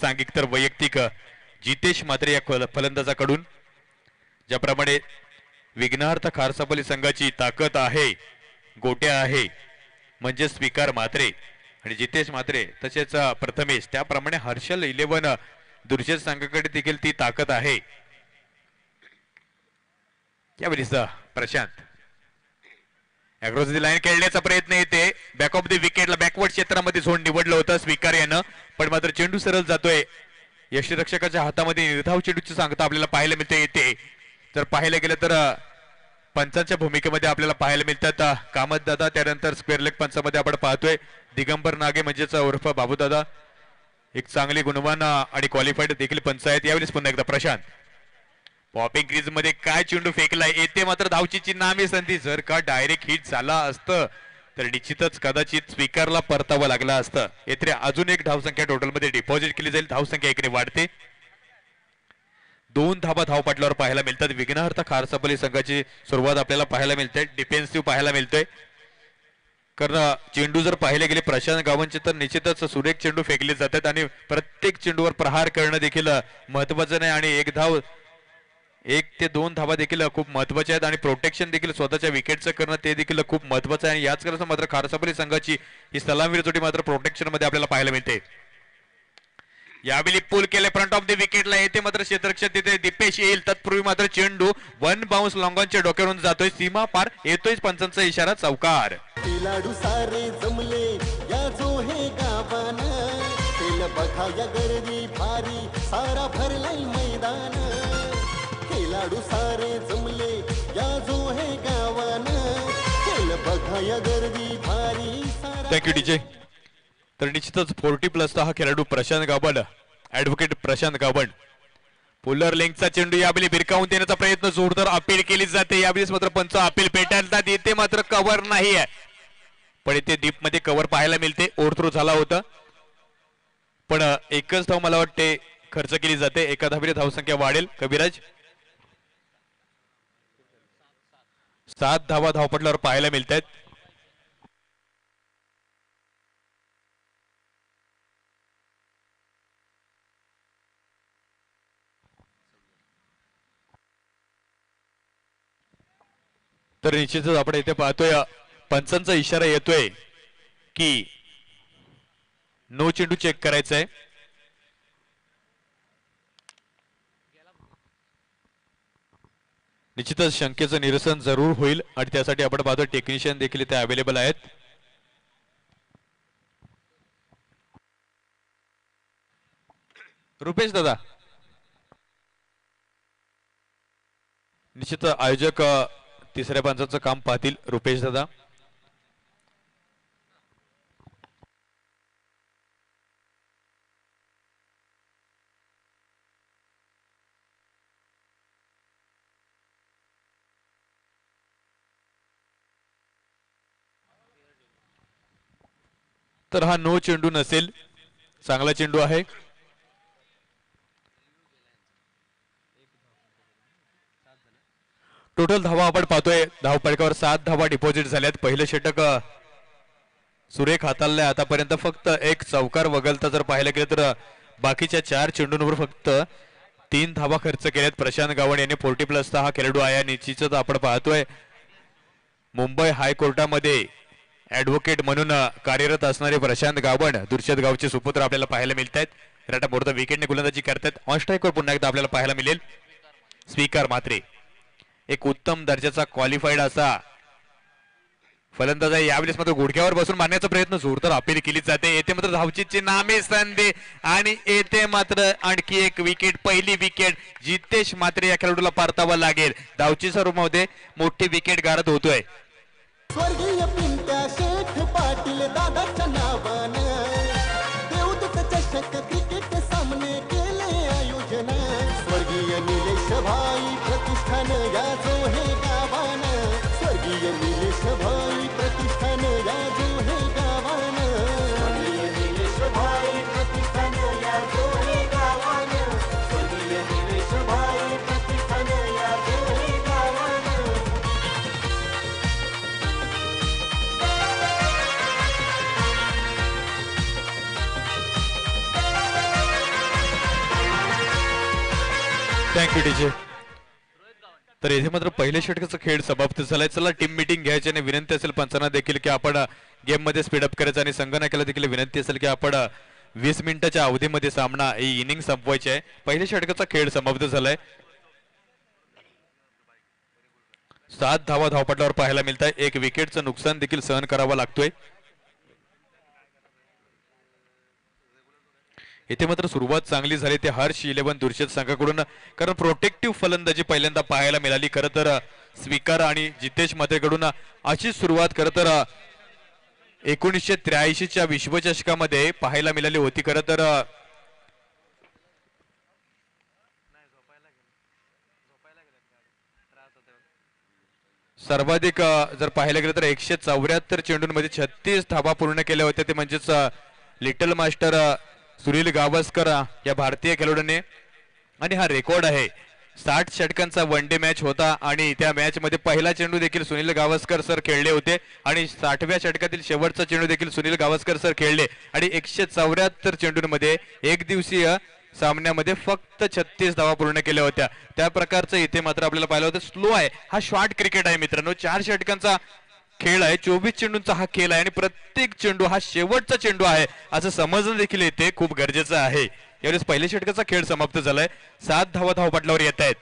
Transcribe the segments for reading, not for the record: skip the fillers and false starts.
सांघिक तर वैयक्तिक जितेश मात्रे या फलंदाजाकडून ज्याप्रमाणे विघ्नार्थ खारसापल्ली संघाची ताकद आहे, गोट्या आहे म्हणजे स्वीकार मात्रे आणि जितेश मात्रे तसेच प्रथमेश, त्याप्रमाणे हर्षल 11 दुर्जेश संघाकडे देखील ती ताकद आहे. यावेळी प्रशांत अक्रॉस दी लाईन खेळण्याचा प्रयत्न येते, बॅक ऑफ द विकेटला बॅकवर्ड क्षेत्रामध्ये झोन निवडलं होतं स्वीकार यानं, पण मात्र चेंडू सरळ जातोय. यष्टीरक्षकाच्या हातामध्ये निर्धाव चेंडूची सांगता आपल्याला पाहायला मिळते. येते जर पाहायला गेलं तर पंचांच्या भूमिकेमध्ये आपल्याला पाहायला मिळतात कामत दादा, त्यानंतर स्क्वेअर लेग पंचामध्ये आपण पाहतोय दिगंबर नागे म्हणजेच उर्फ बाबू दादा, एक चांगली गुणवान आणि क्वालिफाईड देखील पंच आहेत. यावेळेस पुन्हा एकदा प्रशांत पॉपिंग क्रीज मध्ये काय चेंडू फेकलाय, येते मात्र धावचीची नामी संधी. जर का डायरेक्ट हिट झाला असतं तर निश्चितच कदाचित स्वीकारला परतावं लागला असतं. येथे अजून एक धावसंख्या टोटल मध्ये डिपॉझिट केली जाईल, धावसंख्या एकीने वाढते. 2 धाबा धावपटलावर पाहायला मिळतात. विघ्नार्थ खारसापल्ली संघाची सुरुवात आपल्याला पाहायला मिळते, डिफेन्सिव्ह पाहायला मिळतोय. कारण चेंडू जर पाहिले गेले प्रशांत गावांचे तर निश्चितच सुरेख चेंडू फेकले जातात आणि प्रत्येक चेंडूवर प्रहार करणं देखील महत्वाचं नाही आणि 1 ते 2 धावा देखील खूप महत्वाच्या आहेत आणि प्रोटेक्शन देखील स्वतःच्या विकेटचं करणं ते देखील खूप महत्वाचं आहे. आणि याच करता मात्र खारसापल्ली संघाची ही सलामीवीर जोडी मात्र प्रोटेक्शन मध्ये आपल्याला पाहायला मिळते. यावेळी पुल केले फ्रंट ऑफ द विकेटला, येते मात्र क्षेत्ररक्षक तिथे दीपेश येईल, तत्पूर्वी मात्र चेंडू 1 बाउन्स लॉंगॉनच्या डोक्यावरून जातोय, सीमा पार येतोय, पंचांचा इशारा चौकार. खेळाडू सारे जमले या जो हे गावान, खेळ बघा या गर्दी भारी सारा भरलाय मैदान. खेळाडू सारे जमले या जो हे गावान, खेळ बघा या गर्दी भारी सारा. Thank you DJ. तर निश्चितच 40+ हा खेळाडू प्रशांत गावंड, ऍडव्होकेट प्रशांत गावंड. पुलर लेंगचा चेंडू यावेळी भिरकावून देण्याचा प्रयत्न, जोरदार अपील केली जाते. यावेळेस मात्र पंच अपील पेटाळतात, येते मात्र कव्हर नाही आहे, पण इथे डीप मध्ये कव्हर पाहायला मिळते. ओव्हरथ्रो झाला होता पण एकच धाव मला वाटते खर्च केली जाते. एका धावेने धावसंख्या वाढेल. कविराज 7 धावा धावपटल्यावर पाहायला मिळत आहेत. तर निश्चितच आपण इथे पाहतोय पंचांचा इशारा येतोय की नो चेंडू चेक करायचा आहे. निश्चितच शंकेचं निरसन जरूर होईल आणि त्यासाठी आपण पाहतो टेक्निशियन देखील इथे अवेलेबल आहेत. रुपेश दादा, निश्चित आयोजक तिसऱ्या पंचाचं काम पाहतील. रुपेश दादा, तर हा नो चेंडू नसेल, चांगला चेंडू आहे. टोटल धावा आपण पाहतोय धावपळकावर 7 धावा डिपॉझिट झाल्यात. पहिलं षटक सुरेख हाताळलंय आतापर्यंत. फक्त एक चौकार वगळता जर पाहायला गेलं तर बाकीच्या 4 चेंडूंवर फक्त 3 धावा खर्च केल्यात. प्रशांत गावंड यांनी 40+ हा खेळाडू आहे. निश्चितच आपण पाहतोय मुंबई हायकोर्टामध्ये ऍडव्होकेट म्हणून कार्यरत असणारे प्रशांत गावंड, दुर्शेत गावचे सुपुत्र आपल्याला पाहायला मिळत आहेत. रटा मोर्चा विकेटने गोलंदाजी करतात. ऑन स्ट्राईकवर पुन्हा एकदा आपल्याला पाहायला मिळेल स्वीकार मात्रे, एक उत्तम दर्जाचा क्वालिफाईड असा फलंदाज आहे. यावेळेस मात्र गुडघ्यावर बसून मारण्याचा प्रयत्न, जोरदार अपील केली जाते. येथे मात्र धावचीची नामे संधी आणि येथे मात्र आणखी एक विकेट, पहिली विकेट जितेश मात्रे या खेळाडूला परतावा लागेल. धावची सर्वमध्ये मोठी विकेट गारद होतोय. स्वर्गीय पिंट्या शेठ पाटील दादाच्या नावानं देवदत्त चषक क्रिकेट सामने केले आयोजन. स्वर्गीय निलेश भाई प्रतिष्ठान या जो हे गावानं, स्वर्गीय निलेश भाई प्रतिष्ठान या जो हे गावानं, स्वर्गीय निलेश भाई प्रतिष्ठान या जो हे गावानं, स्वर्गीय निलेश भाई प्रतिष्ठान या जो हे गावानं. Thank you DJ. तर येथे मात्र पहिल्या षटकाचा खेळ समाप्त झालाय. चला टीम मीटिंग घ्यायची आणि विनंती असेल पंचांना देखील की आपण गेम मध्ये स्पीडअप करायचं आणि संघनायकाला देखील विनंती असेल की आपण 20 मिनिटाच्या अवधीमध्ये सामना ही इनिंग संपवायची आहे. पहिल्या षटकाचा खेळ समाप्त झालाय. 7 धावा धावपटलावर पाहायला मिळत आहे. 1 विकेटचं नुकसान देखील सहन करावं लागतोय. इथे मात्र सुरुवात चांगली झाली ते हर्ष 11 दुर्शेत संघाकडून, कारण प्रोटेक्टिव्ह फलंदाजी पहिल्यांदा पाहायला मिळाली. खरं तर स्वीकार आणि जितेश मात्रेकडून अशी सुरुवात खरं तर 1983च्या विश्वचषकामध्ये पाहायला मिळाली होती. खरं तर सर्वाधिक जर पाहायला गेलं तर 174 चेंडूंमध्ये 36 धावा पूर्ण केल्या होत्या. ते म्हणजेच लिटल मास्टर सुनील गावस्कर या भारतीय खेळाडूने, आणि हा रेकॉर्ड आहे. 60 षटकांचा वन डे मॅच होता आणि त्या मॅच मध्ये पहिला चेंडू देखील सुनील गावस्कर सर खेळले होते आणि 60व्या षटकातील शेवटचा चेंडू देखील सुनील गावस्कर सर खेळले आणि 174 चेंडूंमध्ये एक दिवसीय सामन्यामध्ये फक्त 36 धावा पूर्ण केल्या होत्या. त्या प्रकारचं इथे मात्र आपल्याला पाहिलं होतं. स्लो आहे हा शॉर्ट क्रिकेट आहे मित्रांनो. 4 षटकांचा खेळ आहे, 24 चेंडूंचा हा खेळ आहे आणि प्रत्येक चेंडू हा शेवटचा चेंडू आहे असं समजणं देखील येते खूप गरजेचं आहे. यावेळेस पहिल्या षटकाचा खेळ समाप्त झालाय. 7 धावा धावपटलावर येत आहेत.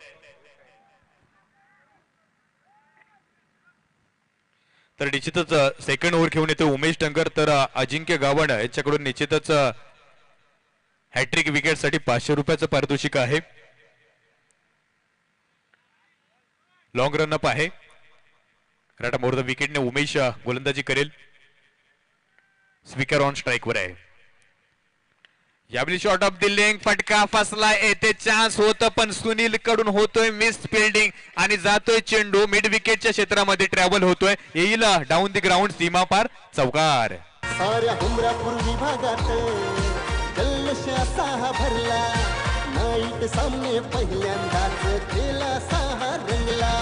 तर निश्चितच सेकंड ओव्हर घेऊन येतो उमेश टंगर, तर अजिंक्य गावंड यांच्याकडून निश्चितच हॅट्रिक विकेट साठी 500 रुपयाचं पारितोषिक आहे. लॉंग रनअप आहे. राटा मोर द विकेटने उमेश गोलंदाजी करेल. स्पीकर ऑन स्ट्राइक वर आहे. यावेळी शॉट ऑफ द लेग फटका फसला. येथे चान्स होतं पण सुनील कडून होतोय मिस फिल्डिंग आणि जातोय चेंडू मिड विकेटच्या क्षेत्रामध्ये ट्रॅव्हल होतोय. येईल डाऊन द ग्राउंड सीमा पार चौकार. साऱ्या हुमरापूर विभागात जल्लोष असा भरला. नाईट सामने पहिल्यांदाच केला सहा रंगला.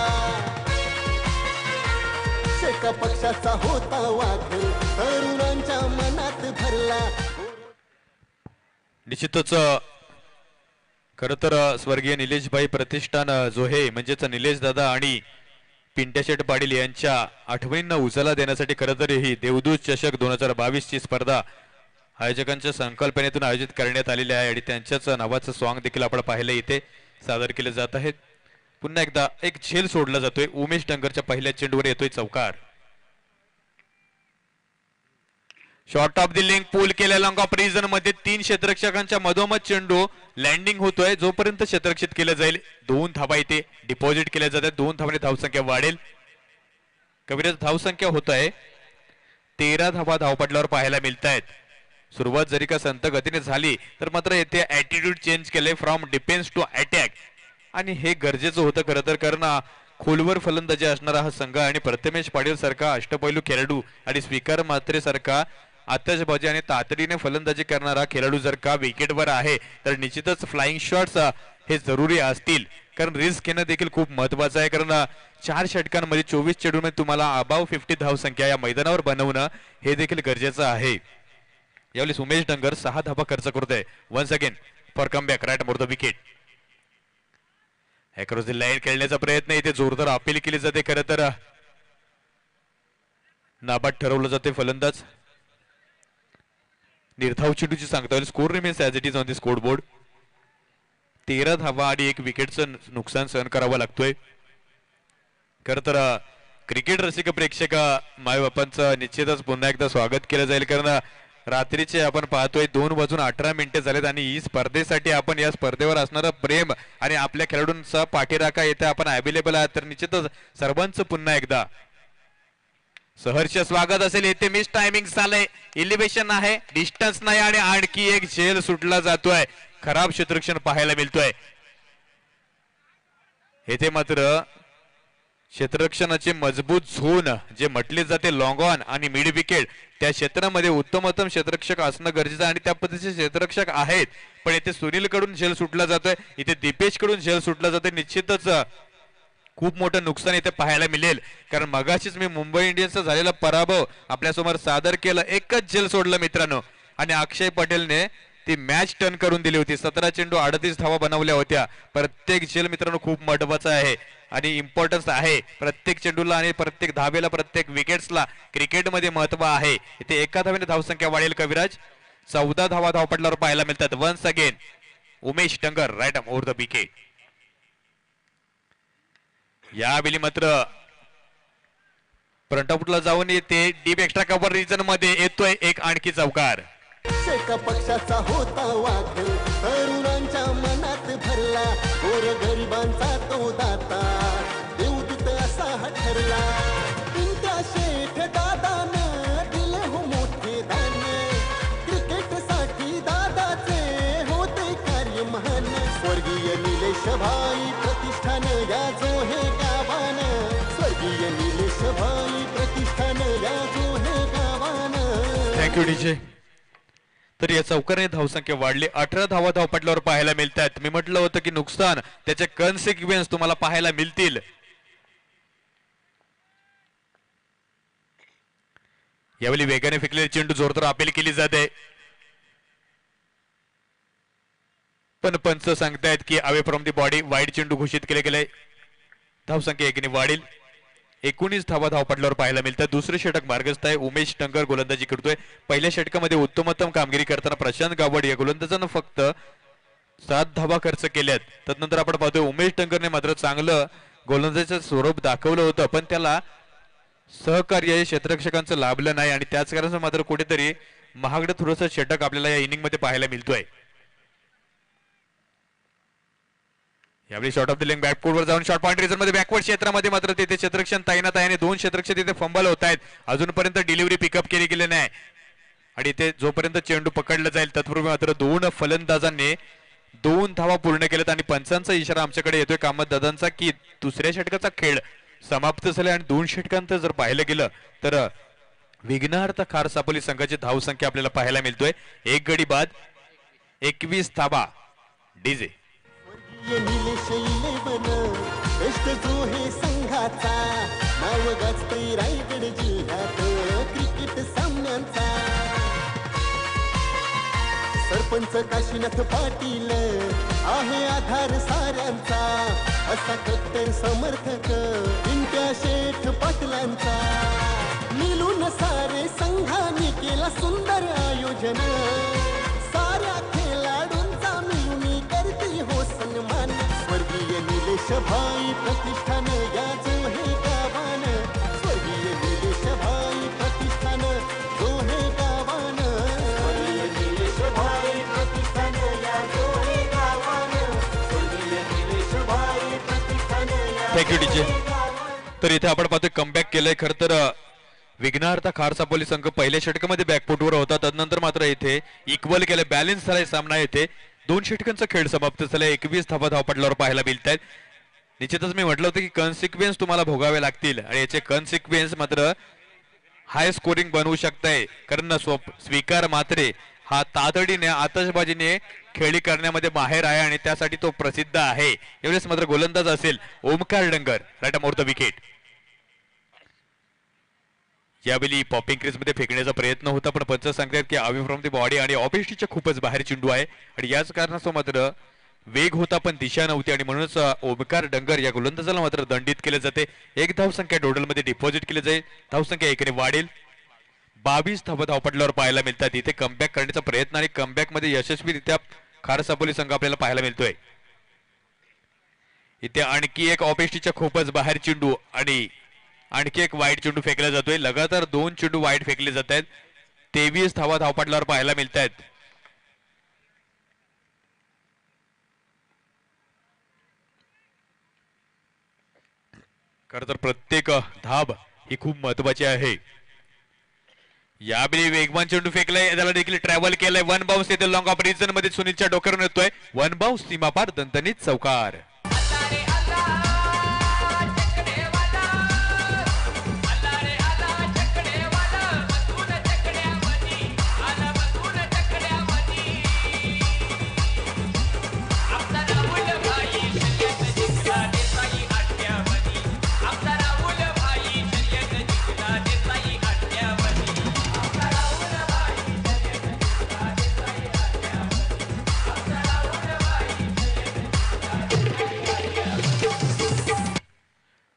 शेका पक्षाचा होता वाघ तरुणांच्या मनात भरला. निश्चितच खरं तर स्वर्गीय निलेशभाई प्रतिष्ठान जोहे म्हणजेच निलेश दादा आणि पिंट्या शेठ पाटील यांच्या आठवणींना उजाला देण्यासाठी खरं तर ही देवदूत चषक 2022 ची स्पर्धा आयोजकांच्या संकल्पनेतून आयोजित करण्यात आलेली आहे आणि त्यांच्याच नावाचं सॉन्ग देखील आपण पाहिलं इथे सादर केले जात आहेत. पुन्हा एकदा एक झेल सोडला जातोय. उमेश डंगरच्या पहिल्या चेंडूवर येतोय चौकार. शॉर्ट ऑफ द लेग पूल केल्या लॉंग ऑफ रिजन मध्ये 3 क्षेत्ररक्षकांच्या मधोमध चेंडू लँडिंग होतोय. जोपर्यंत क्षेत्ररक्षित केलं जाईल 2 धावा इथे डिपॉझिट केल्या जातात. 2 धावांनी धावसंख्या वाढेल. कबीराची धावसंख्या होत आहे 13 धावा धावपटलावर पाहायला मिळत आहेत. सुरुवात जरी का संत गतीने झाली तर मात्र येथे ऍटिट्यूड चेंज केले फ्रॉम डिफेन्स टू अटॅक आणि हे गरजेचं होतं खरं तर, कारण खोलवर फलंदाजी असणारा हा संघ आणि प्रथमेश पाटील सारखा अष्टपैलू खेळाडू आणि स्वीकार मात्रे सारखा आतषबाजी आणि तातडीने फलंदाजी करणारा खेळाडू जर का विकेटवर आहे तर निश्चितच फ्लाइंग शॉट्स हे जरुरी असतील, कारण रिस्क घेणं देखील खूप महत्वाचं आहे. कारण 4 षटकांमध्ये 24 चेंडूंमध्ये तुम्हाला अबाव 50 धावसंख्या या मैदानावर बनवणं हे देखील गरजेचं आहे. यावेळी उमेश डंगर 6 धावा खर्च करतोय. Once again for comeback right more the wicket. Across the line खेळण्याचा प्रयत्न इथे जोरदार अपील केली जाते. खरं तर नाबाद ठरवलं जाते फलंदाज. निर्धाव चेंडूची सांगता येईल. Score remains as it is on the score board. 13 धावा आणि 1 विकेटचं नुकसान सहन करावं लागतोय. खरं तर क्रिकेट रसिक प्रेक्षक मायबापांचं निश्चितच पुन्हा एकदा स्वागत केलं जाईल, कारण रात्रीचे आपण पाहतोय 2:18 झालेत आणि ही स्पर्धेसाठी आपण या स्पर्धेवर असणारं प्रेम आणि आपल्या खेळाडूंचा पाठीराखा येथे आपण अवेलेबल आहात. तर निश्चितच सर्वांचं पुन्हा एकदा सहर्ष स्वागत असेल. येथे मिस टायमिंग झालंय. इलिव्हेशन आहे, डिस्टन्स नाही आणि आणखी एक झेल सुटला जातोय. खराब क्षेत्ररक्षण पाहायला मिळतोय. येथे मात्र क्षेत्ररक्षणाचे मजबूत झोन जे म्हटले जाते लॉंग ऑन आणि मिड विकेट त्या क्षेत्रामध्ये उत्तमोत्तम क्षेत्ररक्षक असणं गरजेचं आणि त्या पद्धतीचे क्षेत्ररक्षक आहेत. पण इथे सुनील कडून झेल सुटला जातोय, इथे दीपेश कडून झेल सुटला जातोय. निश्चितच खूप मोठं नुकसान इथे पाहायला मिळेल, कारण मगाशीच मी मुंबई इंडियन्सचा झालेला पराभव आपल्यासमोर सादर केला. एकच झेल सोडलं मित्रांनो आणि अक्षय पटेलने ती मॅच टर्न करून दिली होती. 17 चेंडू 38 धावा बनवल्या होत्या. प्रत्येक झेल मित्रांनो खूप महत्वाचा आहे आणि इम्पॉर्टन्स आहे. प्रत्येक चेंडूला आणि प्रत्येक धावेला, प्रत्येक विकेट्सला क्रिकेटमध्ये महत्व आहे. इथे एका धावेने धावसंख्या वाढेल कविराज. 14 धावा धावपटलावर पाहायला मिळतात. Once again Umesh Tangar right arm over the wicket. यावेळी मात्र फ्रंटआउटला जाऊन येते डीप एक्स्ट्रा कव्हर रिजन मध्ये येतोय एक आणखी चौकार. एका पक्षाचा होता वाद तरुणांच्या मनात भरला. गोर गरिबांचा तो दाता देवदूत असा हा ठरला. पिंट्या शेठ दादानं दिले हो मोठे दान. क्रिकेटसाठी दादाचे होते कार्य महान. स्वर्गीय निलेश भाई प्रतिष्ठान या जो हे गावान. स्वर्गीय निलेश भाई प्रतिष्ठान या जो हे गावान. Thank you DJ. तर या चौकाराने धावसंख्या वाढली. 18 धावा धावपटलावर पाहायला मिळतात. मी म्हटलं होतं की नुकसान त्याचे कन्सिक्वेन्स तुम्हाला पाहायला मिळतील. यावेळी वेगाने फेकलेले चेंडू जोरदार अपील केली जाते, पण पंच सांगतायत की away from the body wide चेंडू घोषित केले गेले. धावसंख्या एकीने वाढील. 19 धावा धावपटलावर पाहायला मिळतात. दुसरे षटक मार्गस्थ आहे. उमेश टंगर गोलंदाजी करतोय. पहिल्या षटकामध्ये उत्तमोत्तम कामगिरी करताना प्रशांत गावड या गोलंदाजानं फक्त 7 धावा खर्च केल्यात. त्यानंतर आपण पाहतोय उमेश टंगरने मात्र चांगलं गोलंदाजीचं स्वरूप दाखवलं होतं, पण त्याला सहकार्य क्षेत्ररक्षकांचं लाभलं नाही आणि त्याच कारणानं मात्र कुठेतरी महागडं थोडंसं षटक आपल्याला या इनिंग मध्ये पाहायला मिळतोय. यावेळी शॉर्ट ऑफ द लेग बॅकफूटवर जाऊन शॉर्ट पॉइंट रिझन मध्ये बॅकवर्ड क्षेत्रामध्ये मात्र तिथे क्षेत्ररक्षण तैनात आहे आणि 2 क्षेत्ररक्षक तिथे फंबल होत आहेत. अजूनपर्यंत डिलिव्हरी पिकअप केली गेली नाही आणि इथे जोपर्यंत चेंडू पकडला जाईल तत्पूर्वी मात्र 2 फलंदाजांनी 2 धावा पूर्ण केल्यात आणि पंचांचा इशारा आमच्याकडे येतोय कामत दादांचा की दुसऱ्या षटकाचा खेळ समाप्त झाला आणि 2 षटकांत जर पाहिलं गेलं तर विघ्नहर्ता खार सापोली संघाची धावसंख्या आपल्याला पाहायला मिळतोय. 1 गडी बाद 21 धावा. डीजे निलेश इलेवन बेस्ट जो हे संघाचा नाव गाजतंय रायगड जिल्ह्यात क्रिकेट सामन्यांचा. सरपंच काशीनाथ पाटील आहे आधार साऱ्यांचा. असा कट्टर समर्थक पिंट्या शेठ पाटलांचा. मिळून सारे संघाने केला सुंदर आयोजन. साऱ्या खेळाडूंचा मिळून करते हो सन्मान. स्वर्गीय निलेश भाई प्रतिष्ठान या जो हे गावान. स्वर्गीय निलेश भाई प्रतिष्ठान जो हे गावान. स्वर्गीय निलेश भाई प्रतिष्ठान या जो हे गावान. स्वर्गीय निलेश भाई प्रतिष्ठान या थँक्यू डीजे. तर इथे आपण पाहतोय कमबॅक केलंय. खरं तर विघ्नहर्ता खार सापोली संघ पहिल्या षटकामध्ये बॅकफुटवर होता, तदनंतर मात्र इथे इक्वल केलं, बॅलन्स झालाय सामना. इथे 2 षटकांचा खेळ समाप्त झाला. 21 धावा धावपटलावर पाहायला मिळतात. निश्चितच मी म्हटलं होतं की कन्सिक्वेन्स तुम्हाला भोगावे लागतील आणि याचे कन्सिक्वेन्स मात्र हाय स्कोरिंग बनवू शकताय. कारण स्वीकार मात्रे हा तातडीने आतषबाजीने खेळी करण्यामध्ये माहेर आहे आणि त्यासाठी तो प्रसिद्ध आहे. एवढेच मात्र गोलंदाज असेल Omkar Dangar right arm over the wicket. यावेळी पॉपिंग क्रीज मध्ये फेकण्याचा प्रयत्न होता, पण पंच सांगतात की अवे फ्रॉम दी बॉडी आणि ऑफिसच्या खूपच बाहेर चेंडू आहे आणि याच कारणास्तव मात्र वेग होता पण दिशा नव्हती आणि म्हणूनच ओमकार डंगर या गोलंदाजाला मात्र दंडित केले जाते. 1 धावसंख्या टोटल मध्ये डिपॉझिट केली जाईल. धावसंख्या एकाने वाढेल. 22 धावा धावपटलावर पाहायला मिळतात. इथे कमबॅक करण्याचा प्रयत्न आणि कमबॅक मध्ये यशस्वीरित्या खार सापोली संघ आपल्याला पाहायला मिळतोय. इथे आणखी एक ऑफिसच्या खूपच बाहेर चेंडू आणि आणखी एक वाईट चेंडू फेकला जातोय. लगातार 2 चेंडू वाईट फेकले जात आहेत. 23 धावा धावपटलावर पाहायला मिळत आहेत. खरं तर प्रत्येक धाब ही खूप महत्वाची आहे. यावेळी वेगवान चेंडू फेकलाय, त्याला देखील ट्रॅव्हल केलाय. 1 बाउन्स येते लॉंग ऑफ रिजन मध्ये सुनीलच्या डोक्यावरून येतोय. 1 बाउन्स सीमापार दणदणीत चौकार.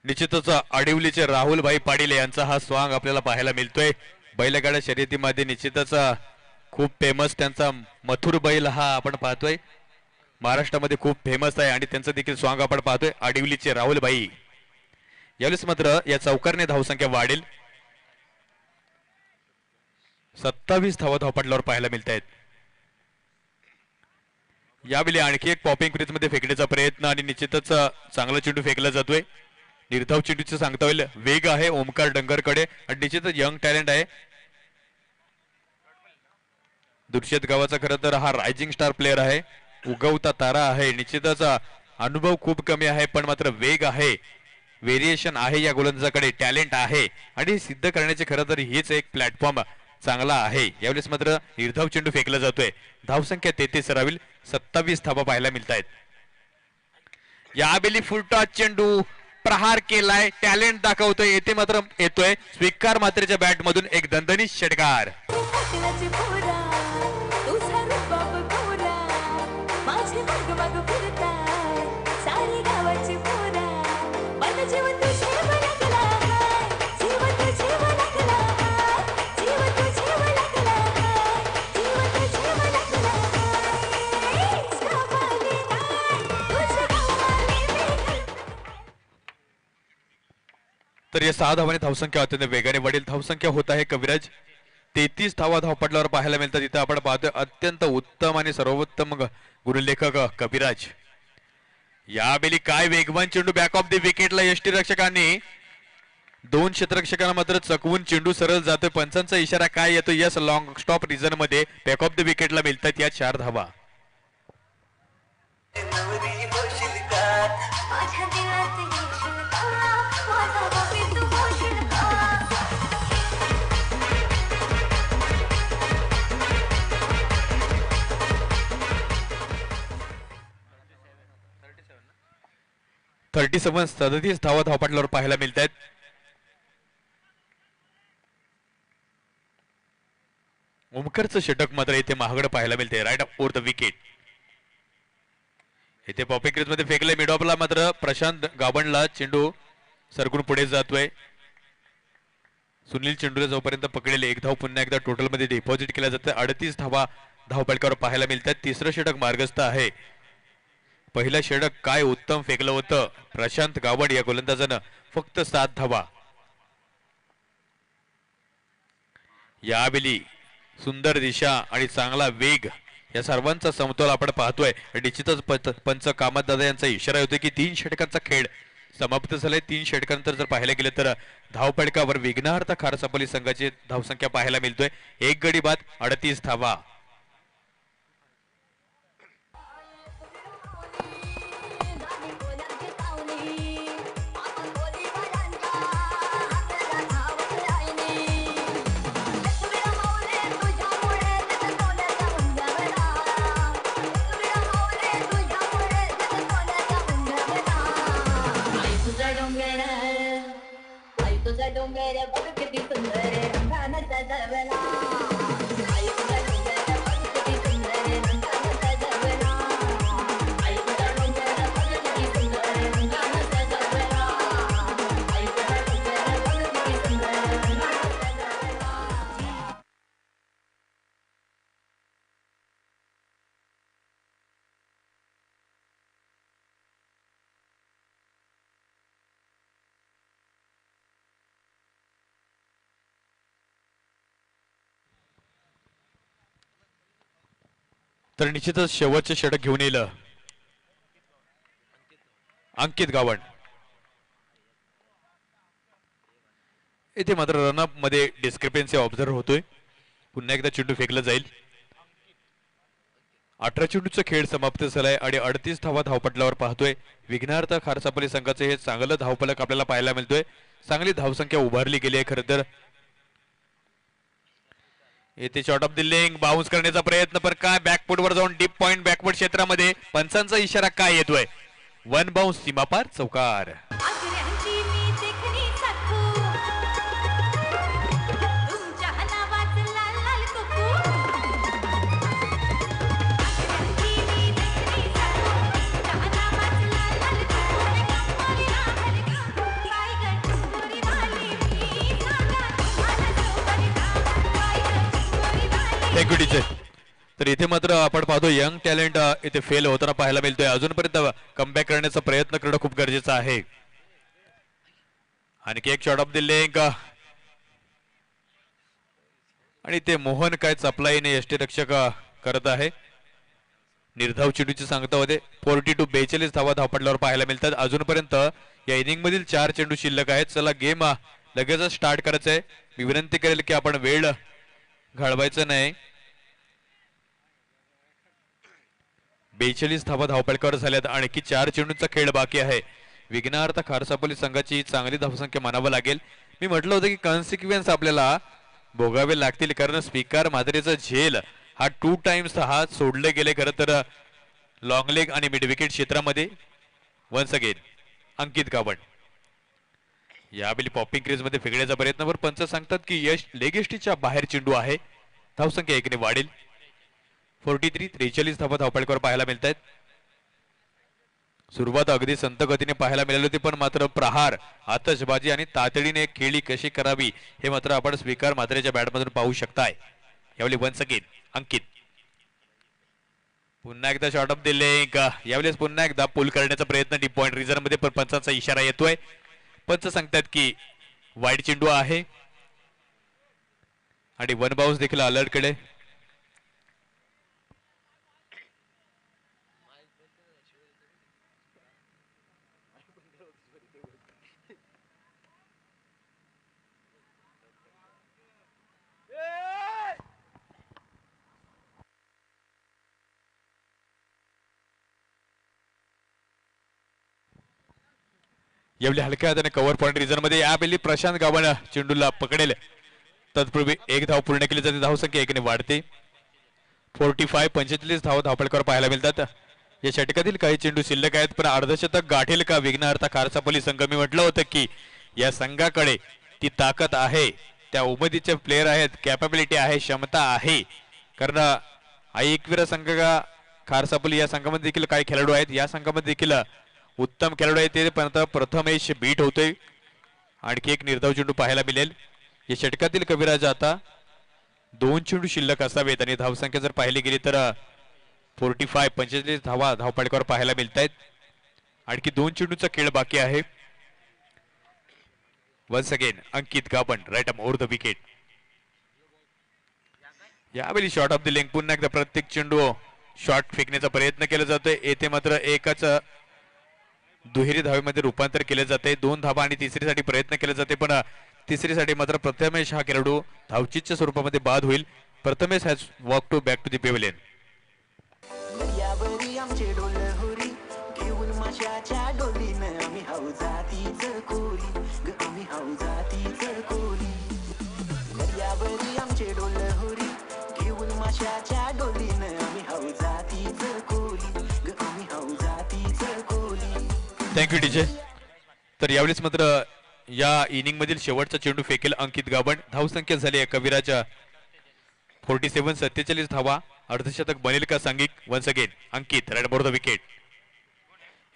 निश्चितच आडिवलीचे राहुलभाई पाटील यांचा हा स्वांग आपल्याला पाहायला मिळतोय. बैलगाड्या शर्यतीमध्ये निश्चितच खूप फेमस त्यांचा मथुर बैल हा आपण पाहतोय, महाराष्ट्रामध्ये खूप फेमस आहे आणि त्यांचं देखील स्वांग आपण पाहतोय. आडिवलीचे राहुलभाई यावेळेस मात्र या चौकारने धावसंख्या वाढेल. 27 धावा धावपटलावर पाहायला मिळत आहेत. यावेळी आणखी एक पॉपिंग क्रीज मध्ये फेकण्याचा प्रयत्न आणि निश्चितच चांगला चेंडू फेकला जातोय. निर्धाव चेंडूचे सांगता येईल वेग आहे ओमकार डंगरकडे आणि निश्चितच यंग टॅलेंट आहे. दुर्शेत गावाचा खरं तर हा रायझिंग स्टार प्लेअर आहे, उगवता तारा आहे. निश्चितच अनुभव खूप कमी आहे पण मात्र वेग आहे, व्हेरिएशन आहे या गोलंदाजाकडे, टॅलेंट आहे आणि सिद्ध करण्याचे खरं तर हेच एक प्लॅटफॉर्म चांगला आहे. यावेळेस मात्र निर्धाव चेंडू फेकला जातोय. धावसंख्या 33 राहील, 27 धावा पाहायला मिळत आहेत. यावेळी फुलटॉस चेंडू प्रहार केलाय, टॅलेंट दाखवतोय, येथे मात्र येतोय स्वीकार मात्रेच्या बॅट मधून एक दणदणीत षटकार. तर या 6 धावांनी धावसंख्या अत्यंत वेगाने वाढेल. धावसंख्या होत आहे कविराज 33 धावा धावपटलावर पाहायला मिळतात. इथं आपण पाहतोय अत्यंत उत्तम आणि सर्वोत्तम गुणलेखक कविराज. यावेळी काय वेगवान चेंडू बॅक ऑफ द विकेटला यष्टीरक्षकांनी 2 क्षेत्ररक्षकांना मात्र चकवून चेंडू सरळ जातोय. पंचांचा इशारा काय येतो यस लॉंग स्टॉप रिझन मध्ये बॅक ऑफ द विकेटला मिळतात या 4 धावा. थर्टी 37 धावा धावपटलावर पाहायला मिळत आहेत. ओमकारचं षटक मात्र इथे महागडं पाहायला मिळते राईट ओव्हर द विकेट. इथे पॉपिंग क्रीज मध्ये फेकले मिड ऑफला मात्र प्रशांत गाबणला चेंडू सरकून पुढे जातोय. सुनील चेंडूला जोपर्यंत पकडेले 1 धाव पुन्हा एकदा टोटल मध्ये डिपॉझिट केला जातं. 38 धावा धावपटकावर पाहायला मिळतात. तिसरं षटक मार्गस्थ आहे. पहिलं षटक काय उत्तम फेकलं होतं प्रशांत गावड या गोलंदाजानं, फक्त 7 धावा. यावेळी सुंदर दिशा आणि चांगला वेग या सर्वांचा समतोल आपण पाहतोय. निश्चितच पंच कामत दादा यांचा इशारा होतो की 3 षटकांचा खेळ समाप्त झालाय. 3 षटकांतर जर पाहायला गेलं तर धावपटकावर विघ्नार्थ खारसापोली संघाची धावसंख्या पाहायला मिळतोय. 1 गडी बाद 38 धावा. तर निश्चितच शेवटचे षटक घेऊन येईल अंकित गावण. इथे मात्र रनअप मध्ये डिस्क्रिपन्सी ऑब्झर्व होतोय. पुन्हा एकदा चेंडू फेकला जाईल. 18 चेंडूचा खेळ समाप्त झालाय आणि 38 धावा धावपटलावर पाहतोय. विघ्नार्थ खारसापोली संघाचे हे चांगलं धावफलक आपल्याला पाहायला मिळतोय. चांगली धावसंख्या उभारली गेली आहे. खरं तर येथे shot off the leg bounce करण्याचा प्रयत्न, पण काय बॅकफुट वर जाऊन डीप पॉइंट बॅकवर्ड क्षेत्रामध्ये पंचांचा इशारा काय येतोय. 1 बाउन्स सीमापार चौकार. Thank you teacher. तर इथे मात्र आपण पाहतो यंग टॅलेंट इथे फेल होताना पाहायला मिळतोय. अजूनपर्यंत कमबॅक करण्याचा प्रयत्न करणं खूप गरजेचं आहे. आणखी एक शॉट ऑफ द लेग आणि ते मोहन काय चपलाईने यष्टीरक्षक करत आहे. निर्धाव चेंडूची सांगता होते. 42 धावा धावपटल्यावर पाहायला मिळतात. अजूनपर्यंत या इनिंग मधील 4 चेंडू शिल्लक आहेत. चला गेम लगेच स्टार्ट करायचा आहे. मी विनंती करेल की आपण वेळ घालवायचं नाही. 42 धावा धावपटकावर झाल्यात. आणखी 4 चेंडूंचा खेळ बाकी आहे. विघ्नहर्ता खारसापोली संघाची चांगली धावसंख्या मानावं लागेल. मी म्हटलं होतं की कॉन्सिक्वेन्स आपल्याला भोगावे लागतील कारण स्वीकार मादरेचा झेल हा 2 टाइम्स हा सोडले गेले खरं तर लॉंग लेग आणि मिड विकेट क्षेत्रामध्ये. वन्स अगेन अंकित गावण यावेळी पॉपिंग क्रीज मध्ये फेकण्याचा प्रयत्न. पंच सांगतात की यश लेगेस्टीच्या बाहेर चेंडू आहे. धावसंख्या 1 ने वाढेल. 43 धावा धावपटकावर पाहायला मिळत आहेत. सुरुवात अगदी संत गतीने पाहायला मिळाली होती पण मात्र प्रहार आतषबाजी आणि तातडीने खेळी कशी करावी हे मात्र आपण स्वीकार मात्रेच्या बॅटमधून पाहू शकताय. यावेळी वन्स अगेन अंकित पुन्हा एकदा शॉट ऑफ दिले. यावेळेस पुन्हा एकदा पुल करण्याचा प्रयत्न डीप पॉइंट रिझर्व मध्ये पण पंचांचा इशारा येतोय. पंच सांगतात की वाईड चेंडू आहे आणि वन बाउन्स देखील अलर्ट कडे. यावेळी हलक्या हाताने कव्हर पॉइंट रिझर्व मध्ये यावेळी प्रशांत गावण चेंडूला पकडेल. तत्पूर्वी 1 धाव पूर्ण केली जाते. धावसंख्या 1 ने वाढते. 45 धाव धावपटकावर पाहायला मिळतात. या षटकातील काही चेंडू शिल्लक आहेत पण अर्धशतक गाठेल का विघ्नहर्ता खारसापोली संघ. मी म्हटलं होतं की या संघाकडे ती ताकद आहे. त्या उमेदीचे प्लेयर आहेत. कॅपॅबिलिटी आहे. क्षमता आहे. कारण एकवीर संघ खारसापोली या संघामध्ये देखील काही खेळाडू आहेत. या संघामध्ये देखील उत्तम खेळाडू आहे. ते प्रथमेश बीट होते. आणखी एक निर्धाव चेंडू पाहायला मिळेल. या षटकातील कविराज आता 2 चेंडू शिल्लक असावेत आणि धावसंख्या जर पाहिली गेली तर 45 धावा धावपटकावर पाहायला मिळत आहेत. आणखी 2 चेंडूचा खेळ बाकी आहे. Once again Ankit Gavan right up over the wicket. यावेळी शॉट ऑफ द लेग पुन्हा एकदा प्रत्येक चेंडू शॉट फेकण्याचा प्रयत्न केला जातोय. येथे मात्र एकाच दुहेरी धावेमध्ये रूपांतर केले जाते. 2 धावा आणि तिसरीसाठी प्रयत्न केले जाते पण तिसरीसाठी मात्र प्रथमेश हा खेळाडू धावचीच्या स्वरूपामध्ये बाद होईल. Prathamesh has walk to back to the pavilion. Thank you teacher. तर यावेळेस मात्र या इनिंग मधील शेवटचा चेंडू फेकेल अंकित गावण. धावसंख्या झाली आहे कविराज 47 धावा. अर्धशतक बनेल का सांघिक. Once again Ankit right over the wicket.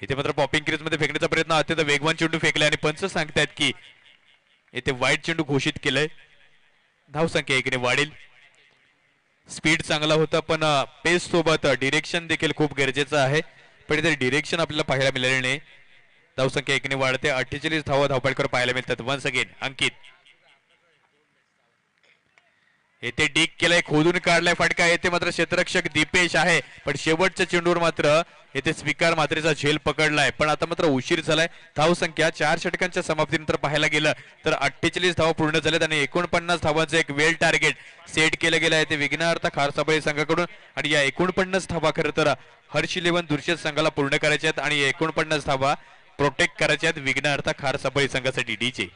इथे मात्र पॉपिंग क्रीज मध्ये फेकण्याचा प्रयत्न. अत्यंत वेगवान चेंडू फेकलाय आणि पंच सांगतायत की इथे वाईट चेंडू घोषित केलंय. धावसंख्या 1 ने वाढेल. स्पीड चांगला होता पण पेस सोबत डिरेक्शन देखील खूप गरजेचं आहे. पण इथे डिरेक्शन आपल्याला पाहायला मिळाले नाही. धावसंख्या 1 ने वाढते. 48 धावा धावपटकावर पाहायला मिळतात. वन्स अगेन अंकित येथे डिक केलाय. खोदून काढलाय फटका. येथे मात्र क्षेत्ररक्षक दीपेश आहे पण शेवटच्या चेंडूवर मात्र येथे स्वीकार मात्रेचा झेल पकडलाय पण आता मात्र उशीर झालाय. धावसंख्या 4 षटकांच्या समाप्तीनंतर पाहायला गेलं तर 48 धावा पूर्ण झाल्यात आणि 49 धावांचं एक वेल टार्गेट सेट केलं गेलं आहे ते विघ्नहर्ता खारसापोली संघाकडून. आणि या 49 धावा खरं तर हर्ष इलेव्हन दुर्शेत संघाला पूर्ण करायच्या आहेत आणि 49 धावा प्रोटेक्ट करायच्या आहेत विघ्नहर्ता खारसापोली संघासाठी. डीजे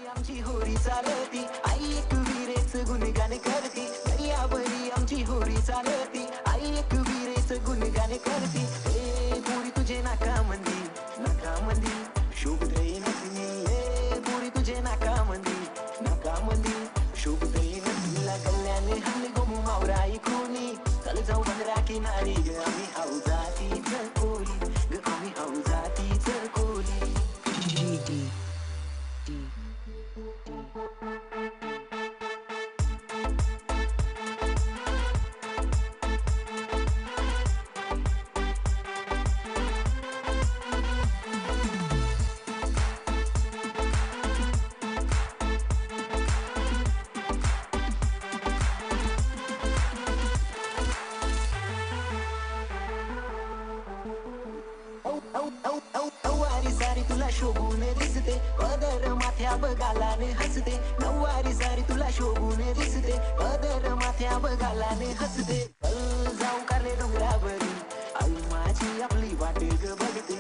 आमची होरी चालती आई एक वीरेच गुणगान करती. दर्यावरी आमची होरी चालती आई एक वीरेच गुणगान करती. ए पुरी तुझे नाकामंदी नाकामंदी शुभदयी नसली. ए पुरी तुझे नाकामंदी नाकामंदी शुभदयी नसलीला गल्ल्याने हल्ली गोमू मावराई कोणी. चल जाऊ बंदरा किनारी ग आम्ही हाऊ जातीच कोली ग आम्ही हाऊ जातीच कोली. नऊवारी सारी तुला शोभून दिसते पदर माथ्या बघालाने हसते नऊवारी सारी तुला शोभून दिसते पदर माथ्या बघालाने हसते जाऊ कारले डोंगरावरी आई माझी आपली वाट ग बघते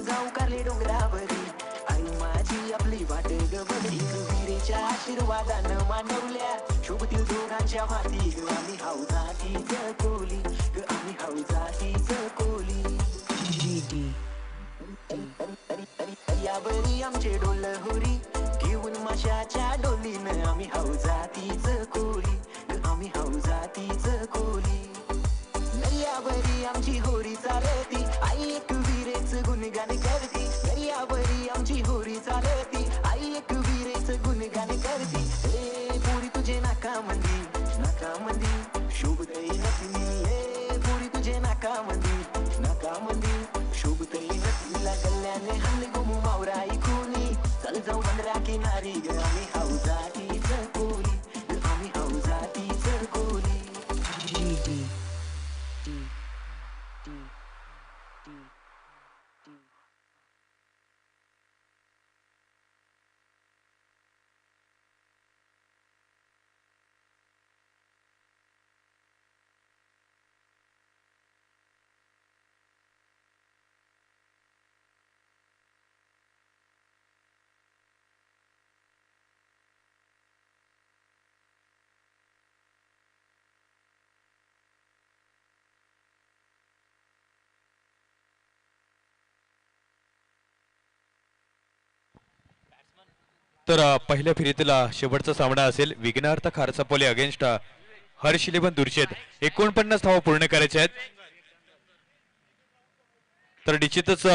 जाऊ कारले डोंगरावरी आई माझी आपली वाट ग बघते वीरेच्या आशीर्वादानं मानवल्या शोभतील दोघांच्या माती ग आम्ही हौजातीच कोली ग आम्ही हौजातीच कोली यावरी आमचे डोल होरी घेऊन माशाच्या डोलीनं आम्ही हौजातीच कोली आम्ही हौजातीच कोली दर्यावरी आमची होरी चालती आई एक विरेच गुणगान करती दर्यावरी आमची होरी चालती आई एक विरेच गुणगान करती ए पुरी तुझे नाकामंदी शोभतई नथनी ए पुरी तुझे नाकामंदी शोभतई नथनीला गल्ल्याने हल्ली गुमू मावराई कोणी चल जाऊ बंदरा किनारी ग आम्ही हौजातीच कोली आम्ही हौजातीच कोली तर पहिल्या फेरीतील शेवटचा सामना असेल विघ्नार्थ खारसापोले अगेन्स्ट हर्ष इलेव्हन दुर्चेत 49 धावा पूर्ण करायचे आहेत. तर निश्चितच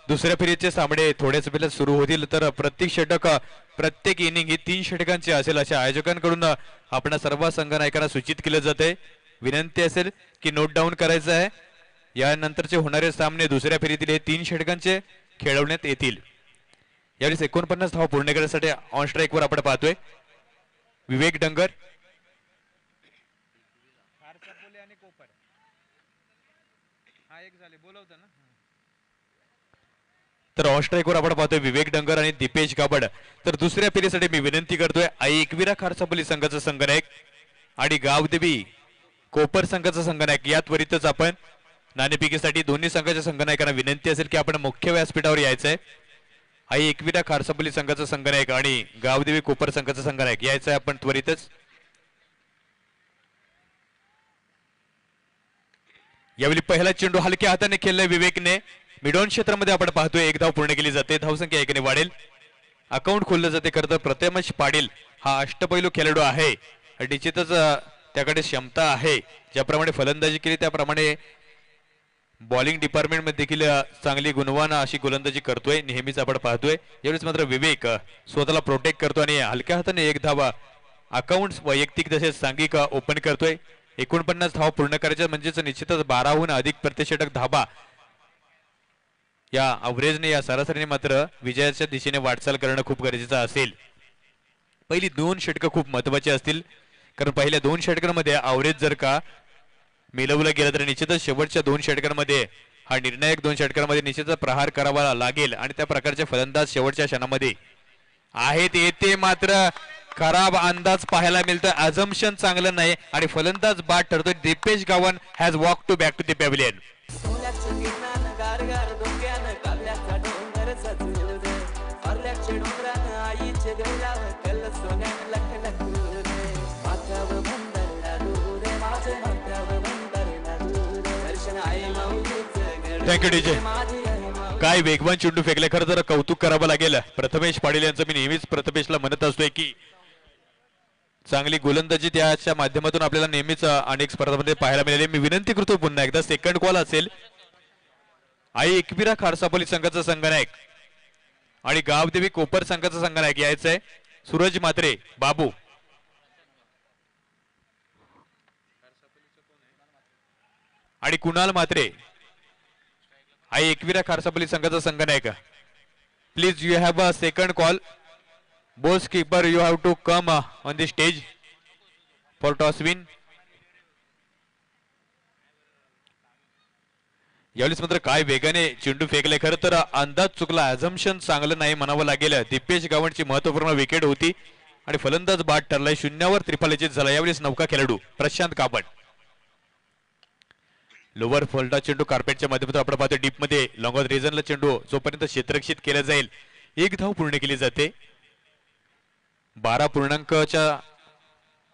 दुसऱ्या फेरीचे सामने थोड्याच वेळात सुरू होतील. तर प्रत्येक षटक प्रत्येक इनिंग ही 3 षटकांची असेल अशा आयोजकांकडून आपण सर्व संघनायकांना सूचित केले जाते. विनंती असेल की नोट डाऊन करायचं आहे. यानंतरचे होणारे सामने दुसऱ्या फेरीतील हे 3 षटकांचे खेळवण्यात येतील. यावेळी 49 धावा पूर्ण करण्यासाठी ऑन स्ट्राईक वर आपण पाहतोय विवेक डंगर तर ऑन स्ट्राईक वर आपण पाहतोय विवेक डंगर आणि दीपेश गाबड. तर दुसऱ्या फेरीसाठी मी विनंती करतोय आई एकविरा खारसापोली संघाचा संघनायक आणि गावदेवी कोपर संघाचा संघनायक या त्वरितच आपण नाणेफेकीसाठी दोन्ही संघाच्या संघनायकांना विनंती असेल की आपण मुख्य व्यासपीठावर यायचंय. आई एकविरा खारसापोली संघाचा संघनायक आणि गावदेवी कोपर संघाचा संघनायक यायचं आहे आपण त्वरितच. यावेळी पहिला चेंडू हलक्या हाताने खेळलाय विवेकने. मिडॉन क्षेत्रामध्ये आपण पाहतोय 1 धाव पूर्ण केली जाते. धावसंख्या 1 ने वाढेल. अकाउंट खोललं जाते. खरं तर प्रथमेश पाटील हा अष्टपैलू खेळाडू आहे. निश्चितच त्याकडे क्षमता आहे. ज्याप्रमाणे फलंदाजी केली त्याप्रमाणे बॉलिंग डिपार्टमेंट मध्ये देखील चांगली गुणवान अशी गोलंदाजी करतोय नेहमीच आपण पाहतोय. यावेळेस मात्र विवेक स्वतःला प्रोटेक्ट करतो आणि हलक्या हाताने 1 धावा अकाउंट वैयक्तिक तसेच सांघिक ओपन करतोय. 49 धावा पूर्ण करायच्या म्हणजेच निश्चितच 12हून अधिक प्रतिषटक धावा या अवरेजने या सरासरीने मात्र विजयाच्या दिशेने वाटचाल करणं खूप गरजेचं असेल. पहिली 2 षटकं खूप महत्वाची असतील कारण पहिल्या 2 षटकांमध्ये अवरेज जर का मिळवलं गेलं तर निश्चितच शेवटच्या 2 षटकांमध्ये हा निर्णायक 2 षटकांमध्ये निश्चितच प्रहार करावा लागेल आणि त्या प्रकारचे फलंदाज शेवटच्या क्षणामध्ये आहेत. येते मात्र खराब अंदाज पाहायला मिळतोय. अझम्पशन चांगलं नाही आणि फलंदाज बाद ठरतोय. Dipesh Gavan has walk to back to the pavilion. Thank you DJ. काय वेगवान चेंडू फेकले. खरं तर कौतुक करावं लागेल प्रथमेश पाटील यांचं. मी नेहमीच प्रथमेशला म्हणत असतोय की चांगली गोलंदाजी त्याच्या माध्यमातून आपल्याला नेहमीच अनेक स्पर्धांमध्ये पाहायला मिळाली. मी विनंती करतो पुन्हा एकदा सेकंड कॉल असेल. आई एकविरा खारसापोली संघाचा संघनायक आणि गावदेवी कोपर संघाचा संघनायक यायचंय सूरज मात्रे बाबू आणि कुणाल मात्रे. आई एकविरा खारसापोली संघाचा संघनायक. Please you have a second call. Boss keeper you have to come on the stage for toss win. यावेळेस मात्र काय वेगाने चेंडू फेकले. खरं तर अंदाज चुकला, ॲझम्पशन चांगलं नाही म्हणावं लागेल. दिपेश गावंडची महत्वपूर्ण विकेट होती आणि फलंदाज बाद ठरलाय. 0वर त्रिफलचित झाला यावेळेस नौका खेळाडू प्रशांत कापड. लोअर फोल्डा चेंडू कार्पेटच्या माध्यमातून आपण पाहतो डीप मध्ये लॉंग ऑफ रिजनला चेंडू जोपर्यंत क्षेत्ररक्षित केला जाईल 1 धाव पूर्ण केली जाते. 12 पूर्णांकच्या